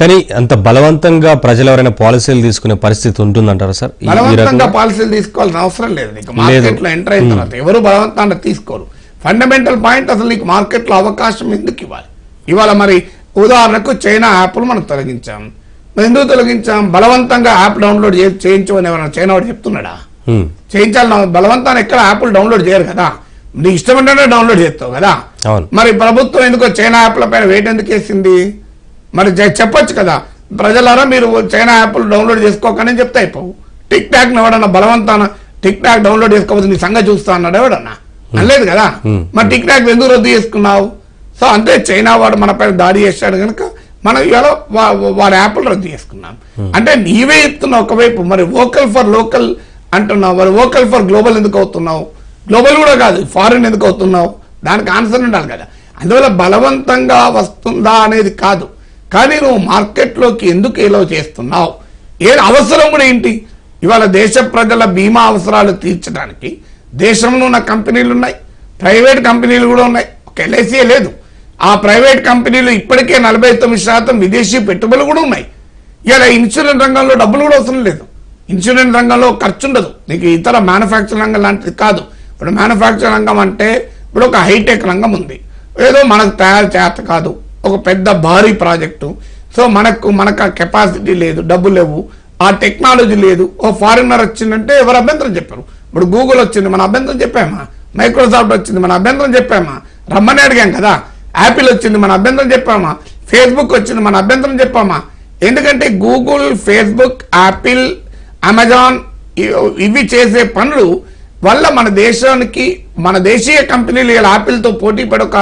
కానీ అంత బలవంతంగా ప్రజలు ఎవరైనా పాలసీలు తీసుకునే పరిస్థితి ఉంటుందంటారా సార్? బలవంతంగా పాలసీలు తీసుకోవాల్సిన అవసరం లేదు. నీకు మార్కెట్ లో ఎంటర్ అయిన తర్వాత ఎవరు బలవంతంగా తీసుకోరు. ఫండమెంటల్ పాయింట్ అసలు నీకు మార్కెట్ లో అవకాశం ఎందుకు ఇవ్వాలి? ఇవాళ మరి ఉదాహరణకు చైనా యాప్లు మనం తొలగించాం. మరి ఎందుకు తొలగించాం? బలవంతంగా యాప్ డౌన్లోడ్ చేయించమని ఎవరైనా చైనా వాడు చెప్తున్నాడా? చేయించాలి. బలవంతాన్ని ఎక్కడ యాప్లు డౌన్లోడ్ చేయరు కదా, నీ ఇష్టం ఉంటేనే డౌన్లోడ్ చేస్తావు కదా. మరి ప్రభుత్వం ఎందుకో చైనా యాప్ల పైన వెయిట్ ఎందుకు వేసింది? మరి చెప్పొచ్చు కదా, ప్రజలారా మీరు చైనా యాప్లు డౌన్లోడ్ చేసుకోకనే చెప్తే అయిపోవు. టిక్ టాక్ ఎవడన్నా బలవంతాన టిక్ టాక్ డౌన్లోడ్ చేసుకోవచ్చు నీ సంగతి చూస్తా అన్నాడు ఎవడన్నా? అనలేదు కదా. మరి టిక్ టాక్ ఎందుకు రద్దు చేసుకున్నావు? సో అంతే, చైనా వాడు మన పైన దాడి చేశాడు కనుక మనం ఇవాళ వాడి యాప్లు రద్దు చేసుకున్నాం. అంటే నీవే చెప్తున్నావు ఒకవైపు, మరి వోకల్ ఫర్ లోకల్ అంటున్నావు, మరి వోకల్ ఫర్ గ్లోబల్ ఎందుకు అవుతున్నావు? గ్లోబల్ కూడా కాదు, ఫారిన్ ఎందుకు అవుతున్నావు? దానికి ఆన్సర్ ఉండాలి కదా. అందువల్ల బలవంతంగా వస్తుందా అనేది కాదు, కానీ నువ్వు మార్కెట్లోకి ఎందుకు ఏలో చేస్తున్నావు? అవసరం కూడా ఏంటి? ఇవాళ దేశ ప్రజల బీమా అవసరాలు తీర్చడానికి దేశంలో ఉన్న కంపెనీలు ఉన్నాయి, ప్రైవేట్ కంపెనీలు కూడా ఉన్నాయి, ఒక ఎల్ఐసీ లేదు. ఆ ప్రైవేట్ కంపెనీలు ఇప్పటికే 49% విదేశీ పెట్టుబడులు కూడా ఉన్నాయి. ఇలా ఇన్సూరెన్స్ రంగంలో డబ్బులు కూడా అవసరం లేదు. ఇన్సూరెన్స్ రంగంలో ఖర్చు ఉండదు నీకు, ఇతర మ్యానుఫ్యాక్చరింగ్ రంగం లాంటిది కాదు. ఇప్పుడు మ్యానుఫ్యాక్చరింగ్ రంగం అంటే ఇప్పుడు ఒక హైటెక్ రంగం ఉంది, ఏదో మనకు తయారు చేత కాదు, ఒక పెద్ద భారీ ప్రాజెక్టు. సో మనకు ఆ కెపాసిటీ లేదు, డబ్బులు లేవు, ఆ టెక్నాలజీ లేదు. ఓ ఫారినర్ వచ్చిందంటే ఎవరు అభ్యంతరం చెప్పారు? ఇప్పుడు గూగుల్ వచ్చింది, మన అభ్యంతరం చెప్పామా? మైక్రోసాఫ్ట్ వచ్చింది, మన అభ్యంతరం చెప్పామా? రమ్మని అడిగాం కదా. యాపిల్ వచ్చింది, మన అభ్యంతరం చెప్పామా? ఫేస్బుక్ వచ్చింది, మన అభ్యంతరం చెప్పామా? ఎందుకంటే గూగుల్, ఫేస్బుక్, యాపిల్, అమెజాన్ ఇవి చేసే పనులు వల్ల మన దేశానికి, మన దేశీయ కంపెనీలు ఇలా యాపిల్తో పోటీ పడి ఒక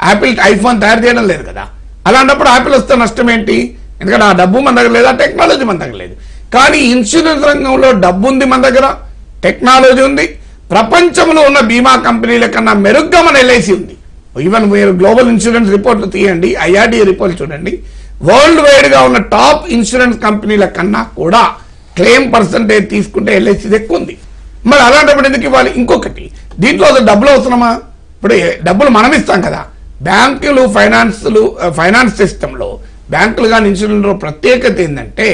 యాపిల్ ఐఫోన్ తయారు చేయడం లేదు కదా. అలాంటప్పుడు యాపిల్ వస్తే నష్టం ఏంటి? ఎందుకంటే ఆ డబ్బు మన దగ్గర లేదు, ఆ టెక్నాలజీ మన దగ్గర లేదు. కానీ ఇన్సూరెన్స్ రంగంలో డబ్బు ఉంది మన దగ్గర, టెక్నాలజీ ఉంది. ప్రపంచంలో ఉన్న బీమా కంపెనీల కన్నా మెరుగ్గా మన ఎల్ఐసి ఉంది. ఈవెన్ మీరు గ్లోబల్ ఇన్సూరెన్స్ రిపోర్ట్లు తీయండి, ఐఆర్డీ రిపోర్ట్ చూడండి, వరల్డ్ వైడ్ గా ఉన్న టాప్ ఇన్సూరెన్స్ కంపెనీల కన్నా కూడా క్లెయిమ్ పర్సంటేజ్ తీసుకుంటే ఎల్ఐసి ఎక్కువ ఉంది. మరి అలాంటప్పుడు ఎందుకు ఇవ్వాలి? ఇంకొకటి, దీంట్లో డబ్బులు అవసరమా? ఇప్పుడు డబ్బులు మనం ఇస్తాం కదా. బ్యాంకులు, ఫైనాన్స్ సిస్టంలో బ్యాంకులు కానీ ఇన్సూరెన్స్ ప్రత్యేకత ఏంటంటే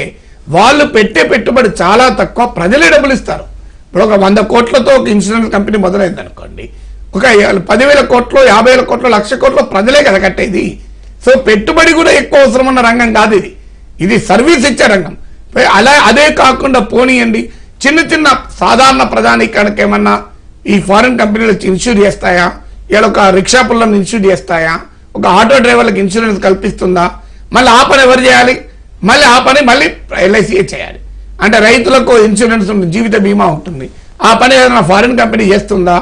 వాళ్ళు పెట్టే పెట్టుబడి చాలా తక్కువ, ప్రజలే డబ్బులు ఇస్తారు. ఇప్పుడు ఒక 100 కోట్లతో ఒక ఇన్సూరెన్స్ కంపెనీ మొదలైంది అనుకోండి, ఒక 10,000 కోట్లు, 50,000 కోట్లు, 1,00,000 కోట్లు ప్రజలే కదా కట్టేది. సో పెట్టుబడి కూడా ఎక్కువ అవసరం ఉన్న రంగం కాదు ఇది, ఇది సర్వీస్ ఇచ్చే రంగం. అదే కాకుండా పోనీయండి, చిన్న చిన్న సాధారణ ప్రజానీకానికి ఏమన్నా ఈ ఫారిన్ కంపెనీలు ఇన్సూర్ చేస్తాయా? ఇలా ఒక రిక్షా పుల్లను ఇన్సూర్ చేస్తాయా? ఒక ఆటో డ్రైవర్లకు ఇన్సూరెన్స్ కల్పిస్తుందా? మళ్ళీ ఆ పని ఎవరు చేయాలి? మళ్ళీ ఆ పని మళ్ళీ ఎల్ఐసీఏ చేయాలి. అంటే రైతులకు ఇన్సూరెన్స్ ఉంటుంది, జీవిత బీమా ఉంటుంది, ఆ పని ఏదైనా ఫారిన్ కంపెనీ చేస్తుందా?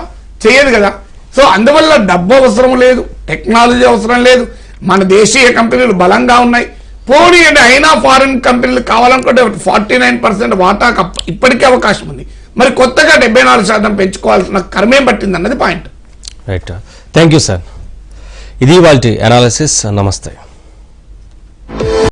చేయదు కదా. సో అందువల్ల డబ్బు అవసరం లేదు, టెక్నాలజీ అవసరం లేదు, మన దేశీయ కంపెనీలు బలంగా ఉన్నాయి. పోనీ అంటే అయినా ఫారిన్ కంపెనీలు కావాలనుకుంటే 49% వాటా ఇప్పటికే అవకాశం ఉంది. మరి కొత్తగా 74% పెంచుకోవాల్సిన కర్మేం పట్టింది అన్నది point. Right, thank you sir. ఇది ఇవాల్టి అనాలిసిస్. నమస్తే.